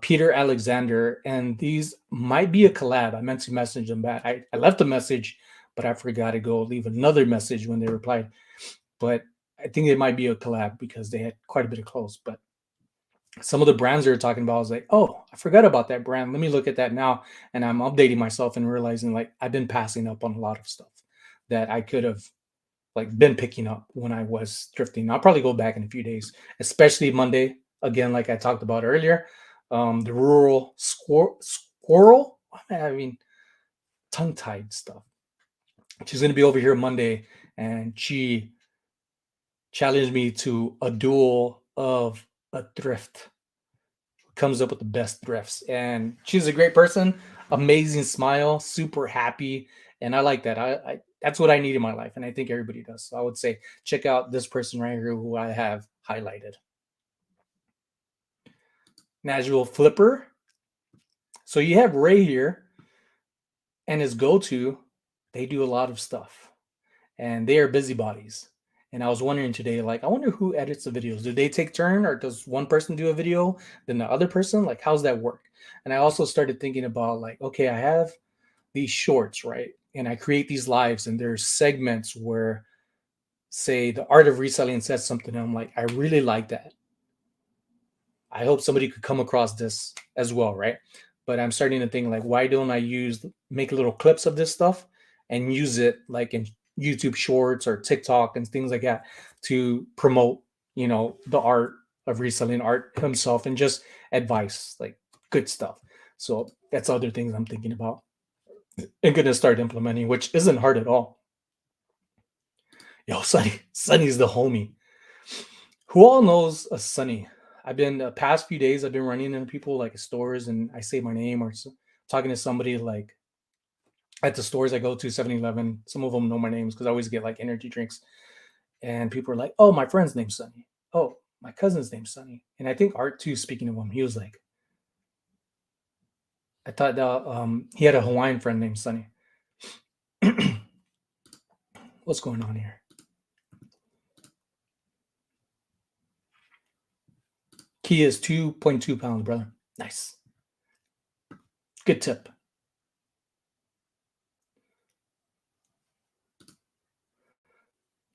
Peter Alexander, and these might be a collab. I meant to message them back. I left a message, but I forgot to go leave another message when they replied. But I think it might be a collab because they had quite a bit of clothes. But some of the brands they were talking about, I was like, oh, I forgot about that brand. Let me look at that now. And I'm updating myself and realizing like I've been passing up on a lot of stuff that I could have like been picking up when I was thrifting. I'll probably go back in a few days, especially Monday. Again, like I talked about earlier, the rural squirrel. I mean, tongue-tied stuff. She's gonna be over here Monday, and she challenged me to a duel of a thrift. Comes up with the best thrifts, and she's a great person. Amazing smile, super happy, and I like that. I that's what I need in my life, and I think everybody does. So I would say check out this person right here who I have highlighted. Nashville Flipper. So you have Ray here. and his go-to, they do a lot of stuff, and they are busybodies. And I was wondering today, like, I wonder who edits the videos. Do they take turn, or does one person do a video, then the other person? Like, how's that work? And I also started thinking about like, okay, I have these shorts, right? And I create these lives, and there's segments where, say, the art of reselling says something, and I'm like, I really like that. I hope somebody could come across this as well, right? But I'm starting to think like, why don't I use make little clips of this stuff and use it like in YouTube Shorts or TikTok and things like that to promote, the art of reselling art himself and just advice, like good stuff. So that's other things I'm thinking about and gonna start implementing, which isn't hard at all. Yo, Sunny's the homie. Who all knows a Sunny? I've been the past few days. I've been running into people like at stores, and I say my name or talking to somebody like at the stores I go to, 7-Eleven. Some of them know my names because I always get like energy drinks, and people are like, "Oh, my friend's name's Sunny. Oh, my cousin's name's Sunny." And I think Art too. Speaking of him, he was like, I thought that he had a Hawaiian friend named Sunny. What's going on here? Key is 2.2 pounds, brother. Nice, good tip.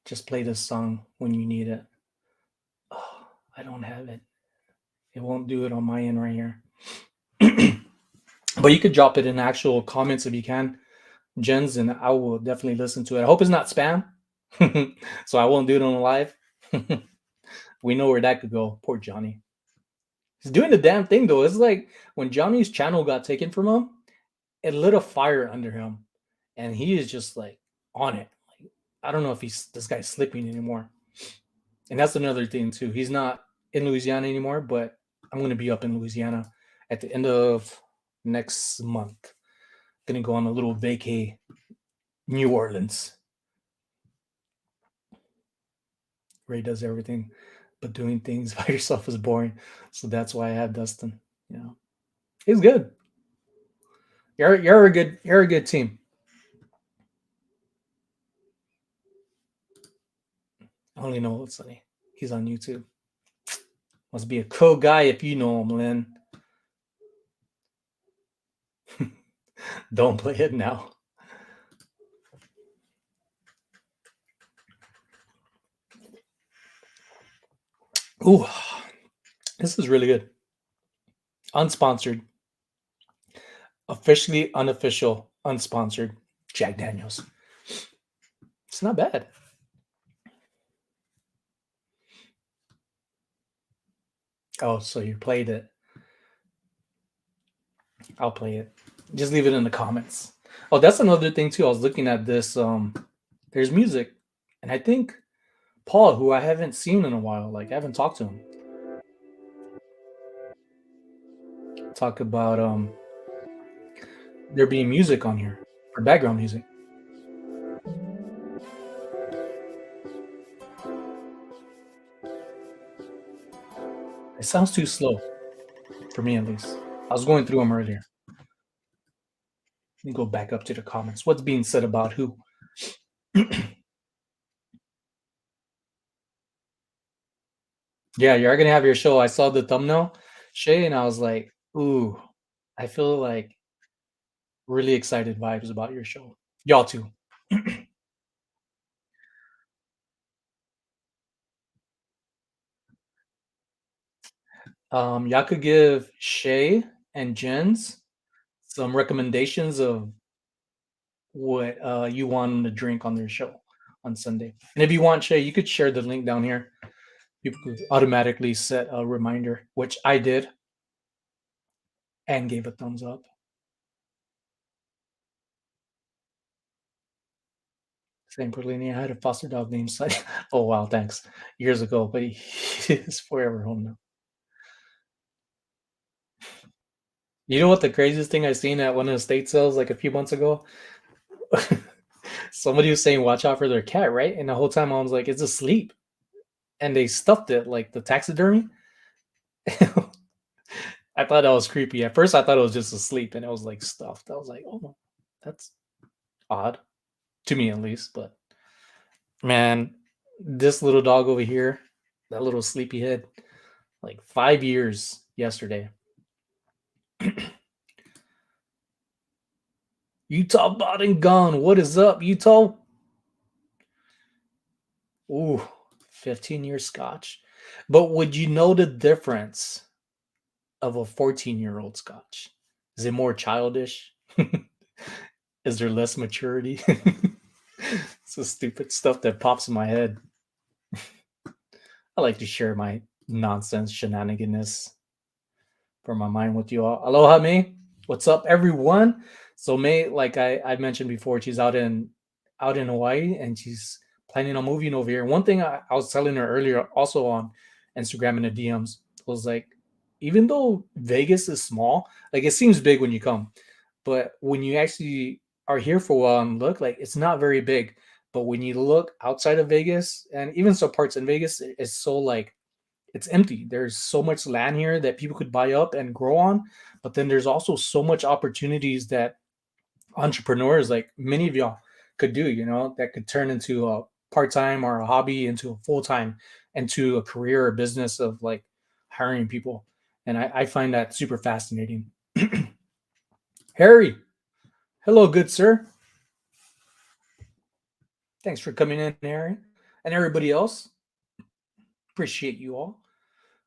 Just play this song when you need it. Oh, I don't have it. It won't do it on my end right here. But you could drop it in actual comments if you can, Jens, and I will definitely listen to it. I hope it's not spam. So I won't do it on live. We know where that could go. Poor Johnny. He's doing the damn thing though. It's like when Johnny's channel got taken from him, it lit a fire under him. And he is just like on it. Like, I don't know if he's this guy's sleeping anymore. And that's another thing too. He's not in Louisiana anymore, but I'm gonna be up in Louisiana at the end of next month. Gonna go on a little vacay, New Orleans. Ray does everything, but doing things by yourself is boring. So that's why I have Dustin. He's good. You're a good team. I only know what's funny. He's on YouTube. Must be a cool guy if you know him, Lynn. Don't play it now. Ooh, this is really good. Unsponsored, officially unofficial, unsponsored Jack Daniels. It's not bad. Oh, so you played it. I'll play it. Just leave it in the comments. Oh, that's another thing too. I was looking at this. There's music, and I think Paul, who I haven't seen in a while, like I haven't talked to him. Talk about there being music on here or background music. It sounds too slow for me, at least. I was going through them earlier. Let me go back up to the comments. What's being said about who? Yeah, you're gonna have your show. I saw the thumbnail, Shay, and I was like, ooh, I feel like really excited vibes about your show. Y'all too. Y'all could give Shay and Jens some recommendations of what you want them to drink on their show on Sunday. And if you want, Shay, you could share the link down here. People could automatically set a reminder, which I did and gave a thumbs up. Same Perlini. I had a foster dog named Sunny. Oh wow, thanks. Years ago, but he is forever home now. You know what the craziest thing I seen at one of the state sales like a few months ago? Somebody was saying watch out for their cat, right? And the whole time I was like, it's asleep. And they stuffed it like the taxidermy. I thought that was creepy. At first I thought it was just asleep and it was like stuffed. I was like, oh no. That's odd to me, at least. But man, this little dog over here, that little sleepyhead, like 5 years yesterday. Utah bought and gone. What is up, Utah? Ooh, 15-year scotch. But would you know the difference of a 14-year-old scotch? Is it more childish? Is there less maturity? It's the stupid stuff that pops in my head. I like to share my nonsense shenanigans for my mind with you all. Aloha, May. What's up, everyone? So May, like I mentioned before, she's out in Hawaii and she's planning on moving over here. One thing I was telling her earlier, also on Instagram in the DMs, was like, even though Vegas is small, like it seems big when you come, but when you actually are here for a while and look, like it's not very big. But when you look outside of Vegas and even some parts in Vegas, it's so like it's empty. There's so much land here that people could buy up and grow on, but then there's also so much opportunities that entrepreneurs like many of y'all could do, that could turn into a part-time or a hobby into a full-time, into a career or business of like hiring people. And I find that super fascinating. Harry, hello, good sir. Thanks for coming in, Harry. And everybody else, appreciate you all.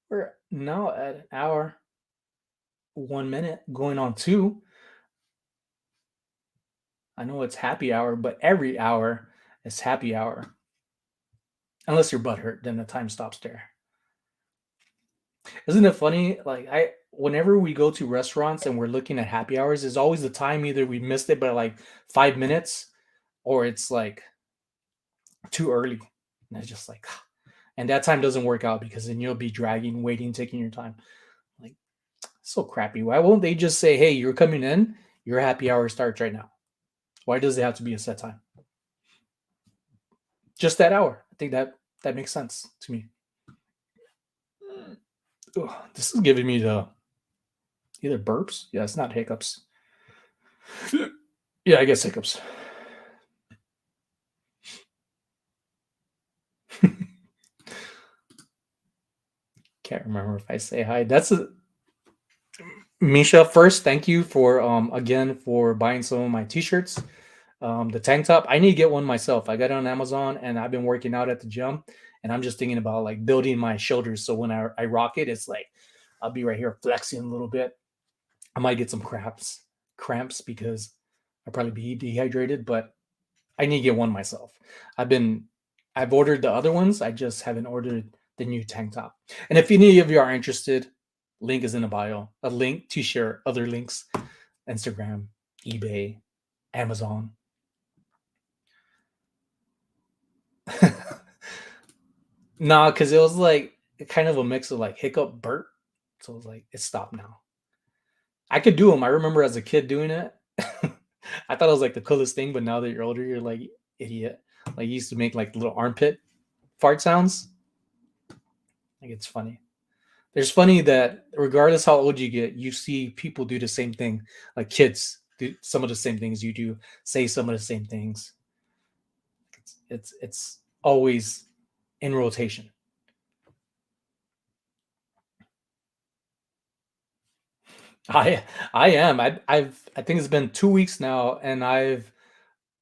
We're now at an hour, 1 minute, going on two. I know it's happy hour, but every hour is happy hour. Unless your butt hurt, then the time stops there. Isn't it funny? Like whenever we go to restaurants and we're looking at happy hours, is always the time either we missed it by like 5 minutes, or it's like too early. And it's just like, and that time doesn't work out because then you'll be dragging, waiting, taking your time. Like, so crappy. Why won't they just say, "Hey, you're coming in. Your happy hour starts right now"? Why does it have to be a set time? Just that hour. I think that makes sense to me. Ugh, this is giving me the either burps. Yeah, it's not hiccups. Yeah, I guess hiccups. Can't remember if I say hi. That's a Misha. First, thank you for again for buying some of my t-shirts. The tank top. I need to get one myself. I got it on Amazon and I've been working out at the gym and I'm just thinking about like building my shoulders so when I rock it, it's like I'll be right here flexing a little bit. I might get some cramps because I'll probably be dehydrated, but I need to get one myself. I've been I've ordered the other ones. I just haven't ordered the new tank top. And if any of you are interested, link is in the bio. A link to share other links, Instagram, eBay, Amazon. Nah, because it was like kind of a mix of like hiccup burp. So it was like it stopped now. I could do them. I remember as a kid doing it. I thought it was like the coolest thing, but now that you're older, you're like idiot. Like you used to make like little armpit fart sounds. Like it's funny. There's funny that regardless how old you get, you see people do the same thing. Like kids do some of the same things you do, say some of the same things. It's always in rotation. I I am. I think it's been 2 weeks now, and I've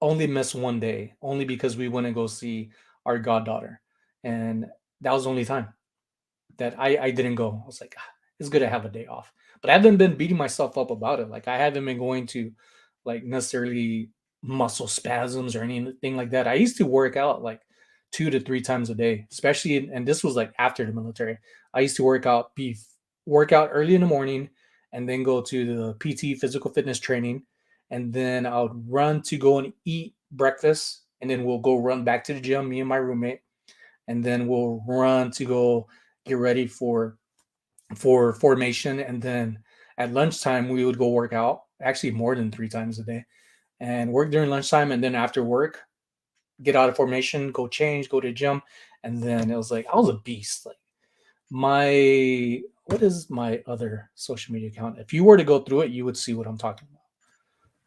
only missed one day, only because we went to go see our goddaughter, and that was the only time that I didn't go. I was like, "Ah, it's good to have a day off," but I haven't been beating myself up about it. Like I haven't been going to like necessarily muscle spasms or anything like that. I used to work out like 2 to 3 times a day, especially and this was like after the military. I used to work out early in the morning and then go to the PT physical fitness training, and then I would run to go and eat breakfast, and then we'll go run back to the gym, me and my roommate, and then we'll run to go get ready for formation, and then at lunchtime we would go work out, actually more than 3 times a day, and work during lunchtime, and then after work get out of formation, go change, go to the gym, and then it was like I was a beast. Like my what is my other social media account? If you were to go through it, you would see what I'm talking about.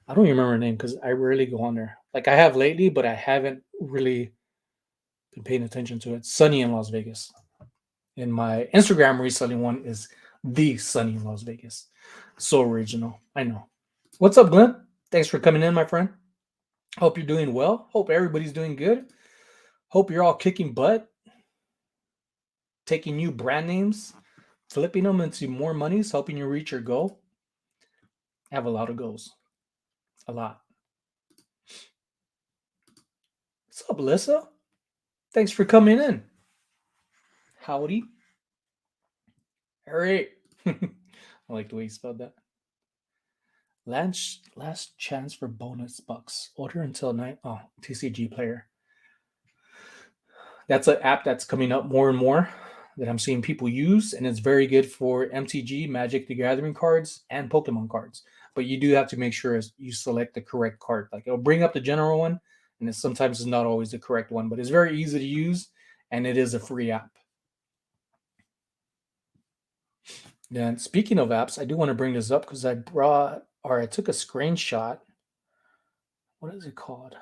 I don't even remember her name because I rarely go on there. Like I have lately, but I haven't really been paying attention to it. Sunny in Las Vegas. And my Instagram recently one is the Sunny in Las Vegas. So original. I know. What's up, Glenn? Thanks for coming in, my friend. Hope you're doing well. Hope everybody's doing good. Hope you're all kicking butt, taking new brand names, flipping them into more monies, helping you reach your goal. I have a lot of goals. A lot. What's up, Alyssa? Thanks for coming in. Howdy. All right. I like the way you spelled that. Last chance for bonus bucks. Order until night. Oh, TCG player. That's an app that's coming up more and more that I'm seeing people use, and it's very good for MTG, Magic the Gathering cards, and Pokemon cards. But you do have to make sure you select the correct card. Like it'll bring up the general one, and sometimes it's not always the correct one, but it's very easy to use, and it is a free app. Then speaking of apps, I do want to bring this up because I took a screenshot. What is it called?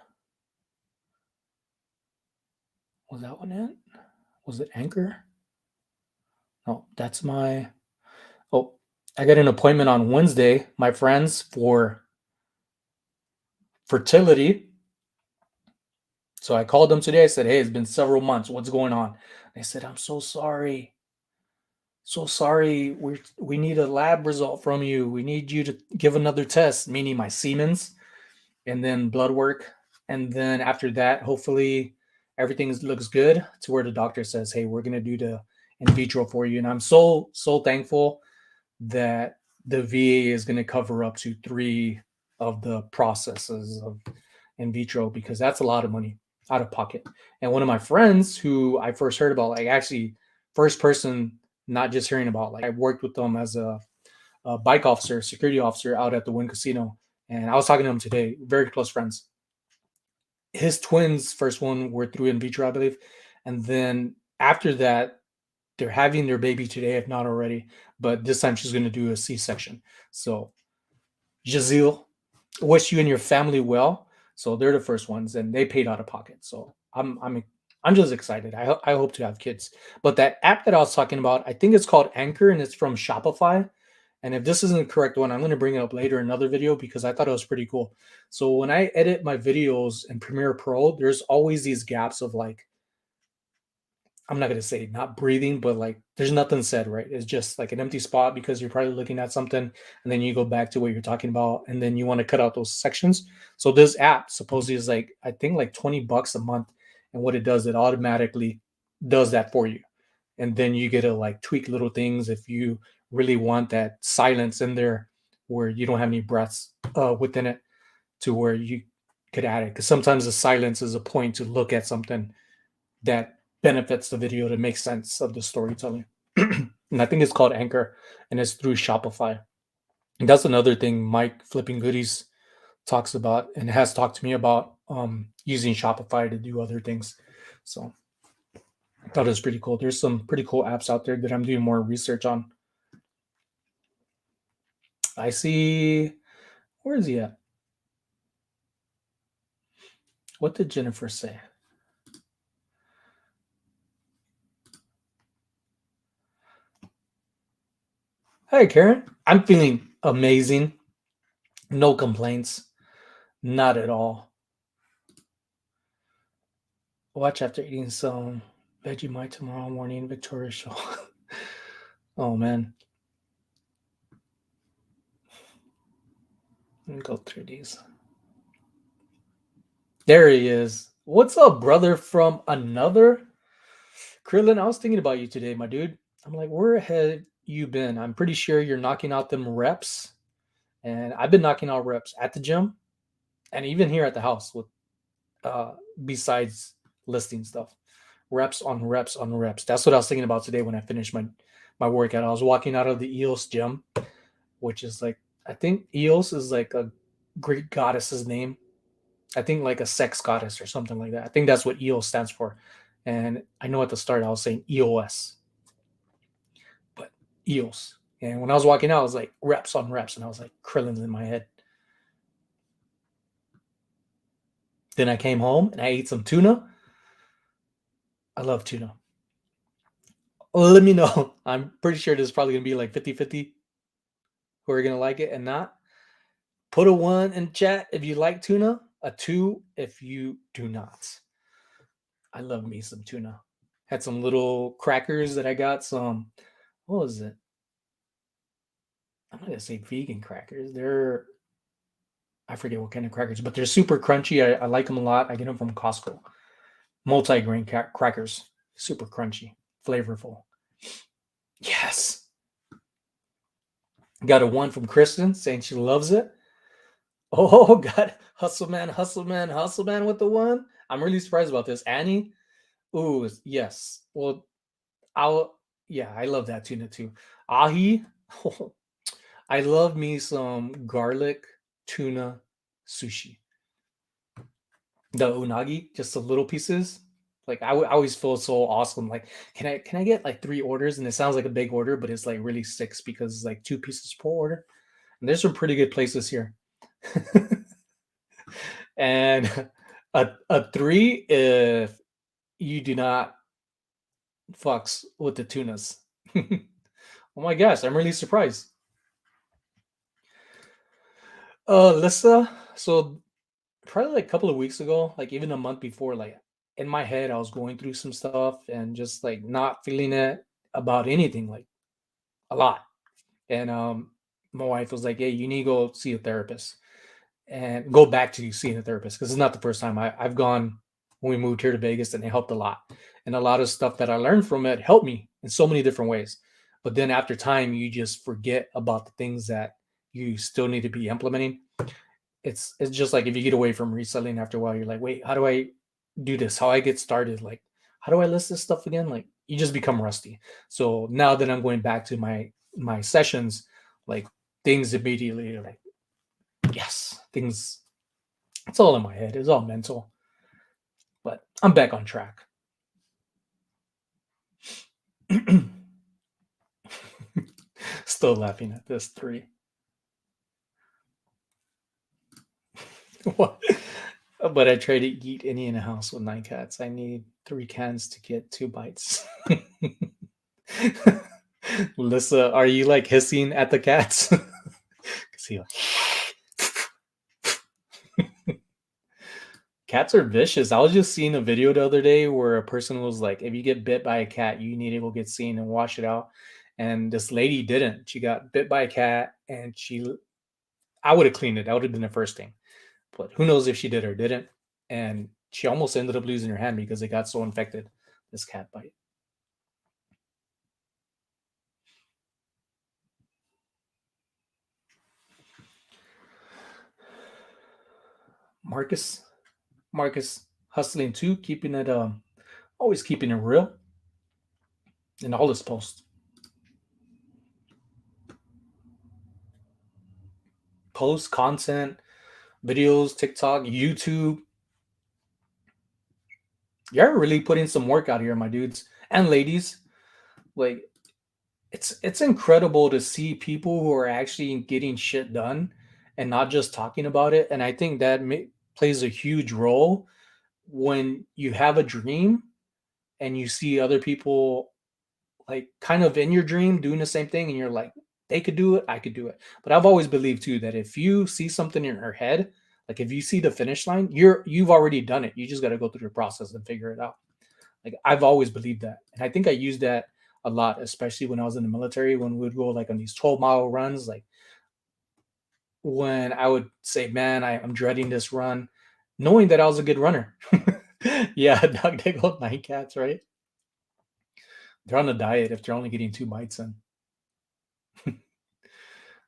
Was that one it? Was it Anchor? No, that's my. Oh, I got an appointment on Wednesday, my friends, for fertility. So I called them today. I said, "Hey, it's been several months. What's going on?" They said, "I'm so sorry. So sorry. We need a lab result from you. We need you to give another test," meaning my Siemens, and then blood work. And then after that, hopefully everything looks good to where the doctor says, "Hey, we're gonna do the in vitro for you." And I'm so thankful that the VA is going to cover up to 3 of the processes of in vitro because that's a lot of money out of pocket. And one of my friends who I first heard about, like actually first person, not just hearing about, like I worked with them as a bike officer, security officer out at the Wynn Casino. And I was talking to him today, very close friends. His twins, first one were through in vitro, I believe. And then after that, they're having their baby today, if not already. But this time she's going to do a C-section. So, Jazeel, wish you and your family well. So they're the first ones, and they paid out of pocket. So I'm just excited. I hope to have kids. But that app that I was talking about, I think it's called Anchor, and it's from Shopify. And if this isn't the correct one, I'm going to bring it up later in another video because I thought it was pretty cool. So when I edit my videos in Premiere Pro, there's always these gaps of like I'm not gonna say not breathing, but like there's nothing said, right? It's just like an empty spot because you're probably looking at something and then you go back to what you're talking about and then you want to cut out those sections. So this app supposedly is like I think like $20 a month. And what it does, it automatically does that for you. And then you get to like tweak little things if you really want that silence in there where you don't have any breaths within it to where you could add it. Because sometimes the silence is a point to look at something that benefits the video to make sense of the storytelling. And I think it's called Anchor and it's through Shopify. And that's another thing Mike Flipping Goodies talks about and has talked to me about using Shopify to do other things. So I thought it was pretty cool. There's some pretty cool apps out there that I'm doing more research on. I see. Where is he at? What did Jennifer say? Hey, Karen. I'm feeling amazing. No complaints. Not at all. Watch after eating some Vegemite tomorrow morning. Victoria show. Oh man, let me go through these. There he is. What's up, brother from another? Krillin, I was thinking about you today, my dude. I'm like, where have you been? I'm pretty sure you're knocking out them reps, and I've been knocking out reps at the gym and even here at the house with besides listing stuff. Reps on reps on reps. That's what I was thinking about today when I finished my workout. I was walking out of the EOS gym, which is like I think Eos is like a Greek goddess's name. I think like a sex goddess or something like that. I think that's what Eos stands for. And I know at the start I was saying EOS, but Eos. And when I was walking out, I was like reps on reps, and I was like Krillin's in my head. Then I came home and I ate some tuna. I love tuna. Let me know. I'm pretty sure this is probably going to be like 50-50 who are going to like it and not. Put a 1 in chat if you like tuna, a 2 if you do not. I love me some tuna. Had some little crackers that I got some. What was it? I'm not gonna say vegan crackers. I forget what kind of crackers, but they're super crunchy. I like them a lot. I get them from Costco. Multi-grain crackers, super crunchy, flavorful. Yes. Got a 1 from Kristen saying she loves it. Oh, got hustle man, hustle man, hustle man with the 1. I'm really surprised about this. Annie, ooh, yes. Well, I'll yeah, I love that tuna too. Ahi, I love me some garlic tuna sushi. The unagi, just the little pieces. Like I always feel so awesome. Like, can I get like 3 orders? And it sounds like a big order, but it's like really 6 because it's like 2 pieces per order. And there's some pretty good places here. And a 3 if you do not fucks with the tunas. Oh my gosh, I'm really surprised. Lissa, so probably like a couple of weeks ago, like even a month before, like in my head, I was going through some stuff and just like not feeling it about anything, like a lot. And my wife was like, "Hey, you need to go see a therapist and go back to seeing a therapist because it's not the first time I've gone when we moved here to Vegas, and it helped a lot. And a lot of stuff that I learned from it helped me in so many different ways. But then after time, you just forget about the things that you still need to be implementing. It's just like if you get away from reselling after a while, you're like, wait, how do I do this? How I get started? Like, how do I list this stuff again? Like, you just become rusty. So now that I'm going back to my sessions, like things immediately are like, yes, things. It's all in my head. It's all mental, but I'm back on track. Still laughing at this 3. What? But I try to eat any in a house with 9 cats. I need 3 cans to get 2 bites. Lissa, are you like hissing at the cats? See, like, cats are vicious. I was just seeing a video the other day where a person was like, if you get bit by a cat, you need to go get seen and wash it out. And this lady didn't. She got bit by a cat and I would have cleaned it. That would have been the first thing. But who knows if she did or didn't. And she almost ended up losing her hand because it got so infected, this cat bite. Marcus, Marcus hustling too, keeping it always keeping it real in all his posts. Post content, videos, TikTok, YouTube. You're really putting some work out here, my dudes and ladies. Like it's incredible to see people who are actually getting shit done and not just talking about it. And I think that plays a huge role when you have a dream and you see other people like kind of in your dream doing the same thing and you're like they could do it, I could do it. But I've always believed too that if you see something in her head, like if you see the finish line, you've already done it. You just got to go through the process and figure it out. Like I've always believed that. And I think I used that a lot, especially when I was in the military, when we would go like on these 12-mile runs, like when I would say, man, I'm dreading this run, knowing that I was a good runner. Yeah, dog, they go 9 cats, right? They're on a diet if they're only getting 2 bites in.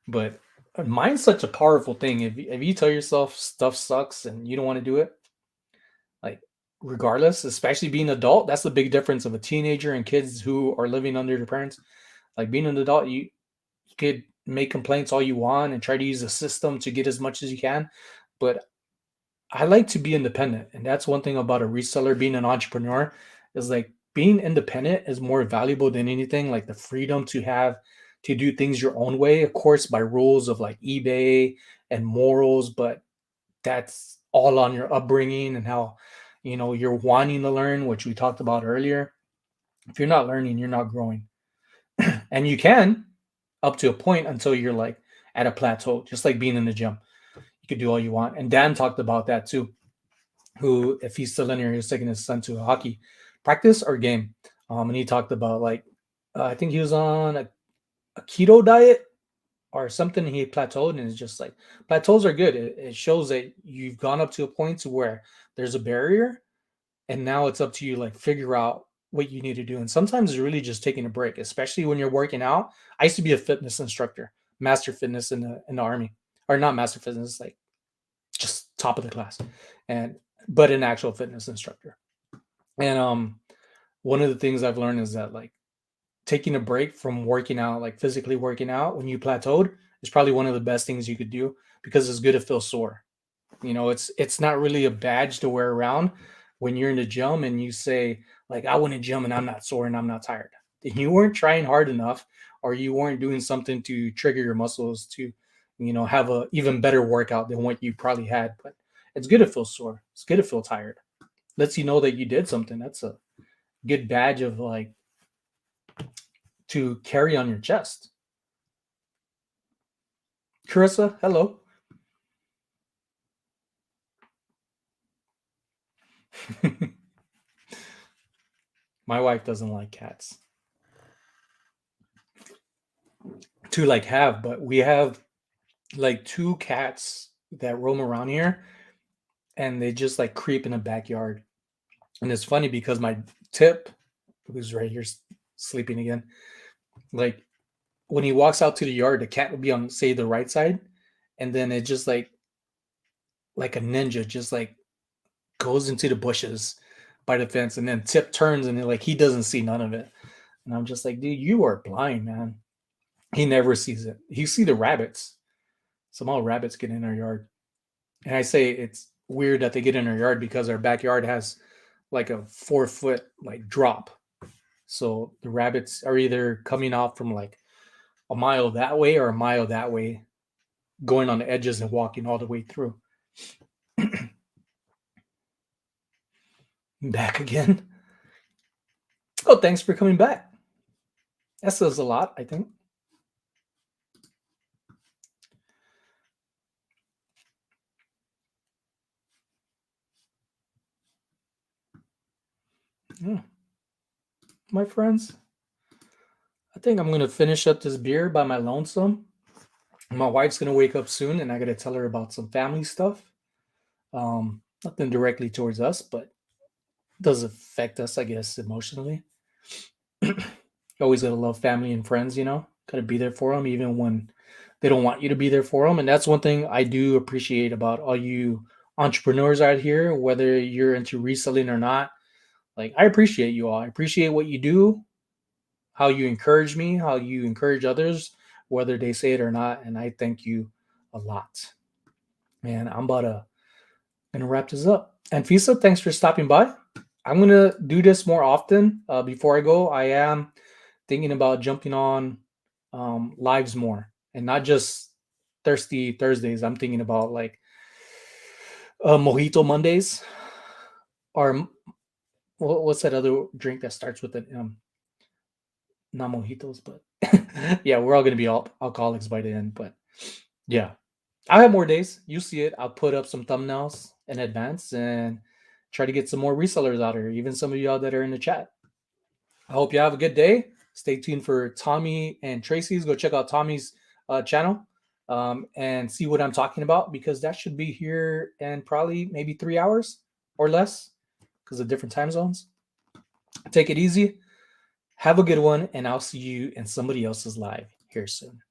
But mind's such a powerful thing. If you tell yourself stuff sucks and you don't want to do it, like regardless, especially being an adult, that's the big difference of a teenager and kids who are living under their parents. Like being an adult, you could make complaints all you want and try to use the system to get as much as you can. But I like to be independent. And that's one thing about a reseller being an entrepreneur is like being independent is more valuable than anything. Like the freedom to have to do things your own way, of course, by rules of like eBay and morals, but that's all on your upbringing and how, you're wanting to learn, which we talked about earlier. If you're not learning, you're not growing. And you can up to a point until you're like at a plateau, just like being in the gym. You could do all you want. And Dan talked about that too. Who, if he's still in here, he was taking his son to a hockey practice or game. And he talked about like, I think he was on a keto diet or something. He plateaued, and it's just like plateaus are good. It shows that you've gone up to a point to where there's a barrier, and now it's up to you like figure out what you need to do. And sometimes it's really just taking a break, especially when you're working out. I used to be a fitness instructor, master fitness in the army, or not master fitness, like just top of the class, and but an actual fitness instructor. And one of the things I've learned is that like taking a break from working out, like physically working out when you plateaued, is probably one of the best things you could do, because it's good to feel sore. It's not really a badge to wear around when you're in the gym and you say like, I went to gym and I'm not sore and I'm not tired. You weren't trying hard enough, or you weren't doing something to trigger your muscles to, have a even better workout than what you probably had. But it's good to feel sore. It's good to feel tired. Lets you know that you did something. That's a good badge of like to carry on your chest. Carissa, hello. My wife doesn't like cats. To like have, but we have like two cats that roam around here, and they just like creep in the backyard. And it's funny because my Tip, who's right here sleeping again, like when he walks out to the yard, the cat will be on, say, the right side, and then it just like a ninja, just like goes into the bushes by the fence, and then Tip turns and like he doesn't see none of it. And I'm just like, dude, you are blind, man. He never sees it. He see the rabbits. Somehow rabbits get in our yard. And I say it's weird that they get in our yard because our backyard has like a 4 foot like drop. So the rabbits are either coming off from like a mile that way or a mile that way, going on the edges and walking all the way through. Back again. Oh, thanks for coming back. That says a lot, I think. Yeah. My friends, I think I'm going to finish up this beer by my lonesome. My wife's going to wake up soon, and I got to tell her about some family stuff. Nothing directly towards us, but does affect us, I guess, emotionally. Always got to love family and friends, got to be there for them, even when they don't want you to be there for them. And that's one thing I do appreciate about all you entrepreneurs out here, whether you're into reselling or not. Like, I appreciate you all. I appreciate what you do, how you encourage me, how you encourage others, whether they say it or not. And I thank you a lot. Man, I'm about to gonna wrap this up. And Fisa, thanks for stopping by. I'm gonna do this more often. Before I go, I am thinking about jumping on lives more, and not just Thirsty Thursdays. I'm thinking about like Mojito Mondays, or what's that other drink that starts with an not mojitos, but yeah, we're all gonna be alcoholics by the end. But yeah, I'll have more days. You see it. I'll put up some thumbnails in advance and try to get some more resellers out here, even some of y'all that are in the chat. I hope you have a good day. Stay tuned for Tommy and Tracy's. Go check out Tommy's channel and see what I'm talking about, because that should be here in probably maybe 3 hours or less because of different time zones. Take it easy. Have a good one, and I'll see you in somebody else's live here soon.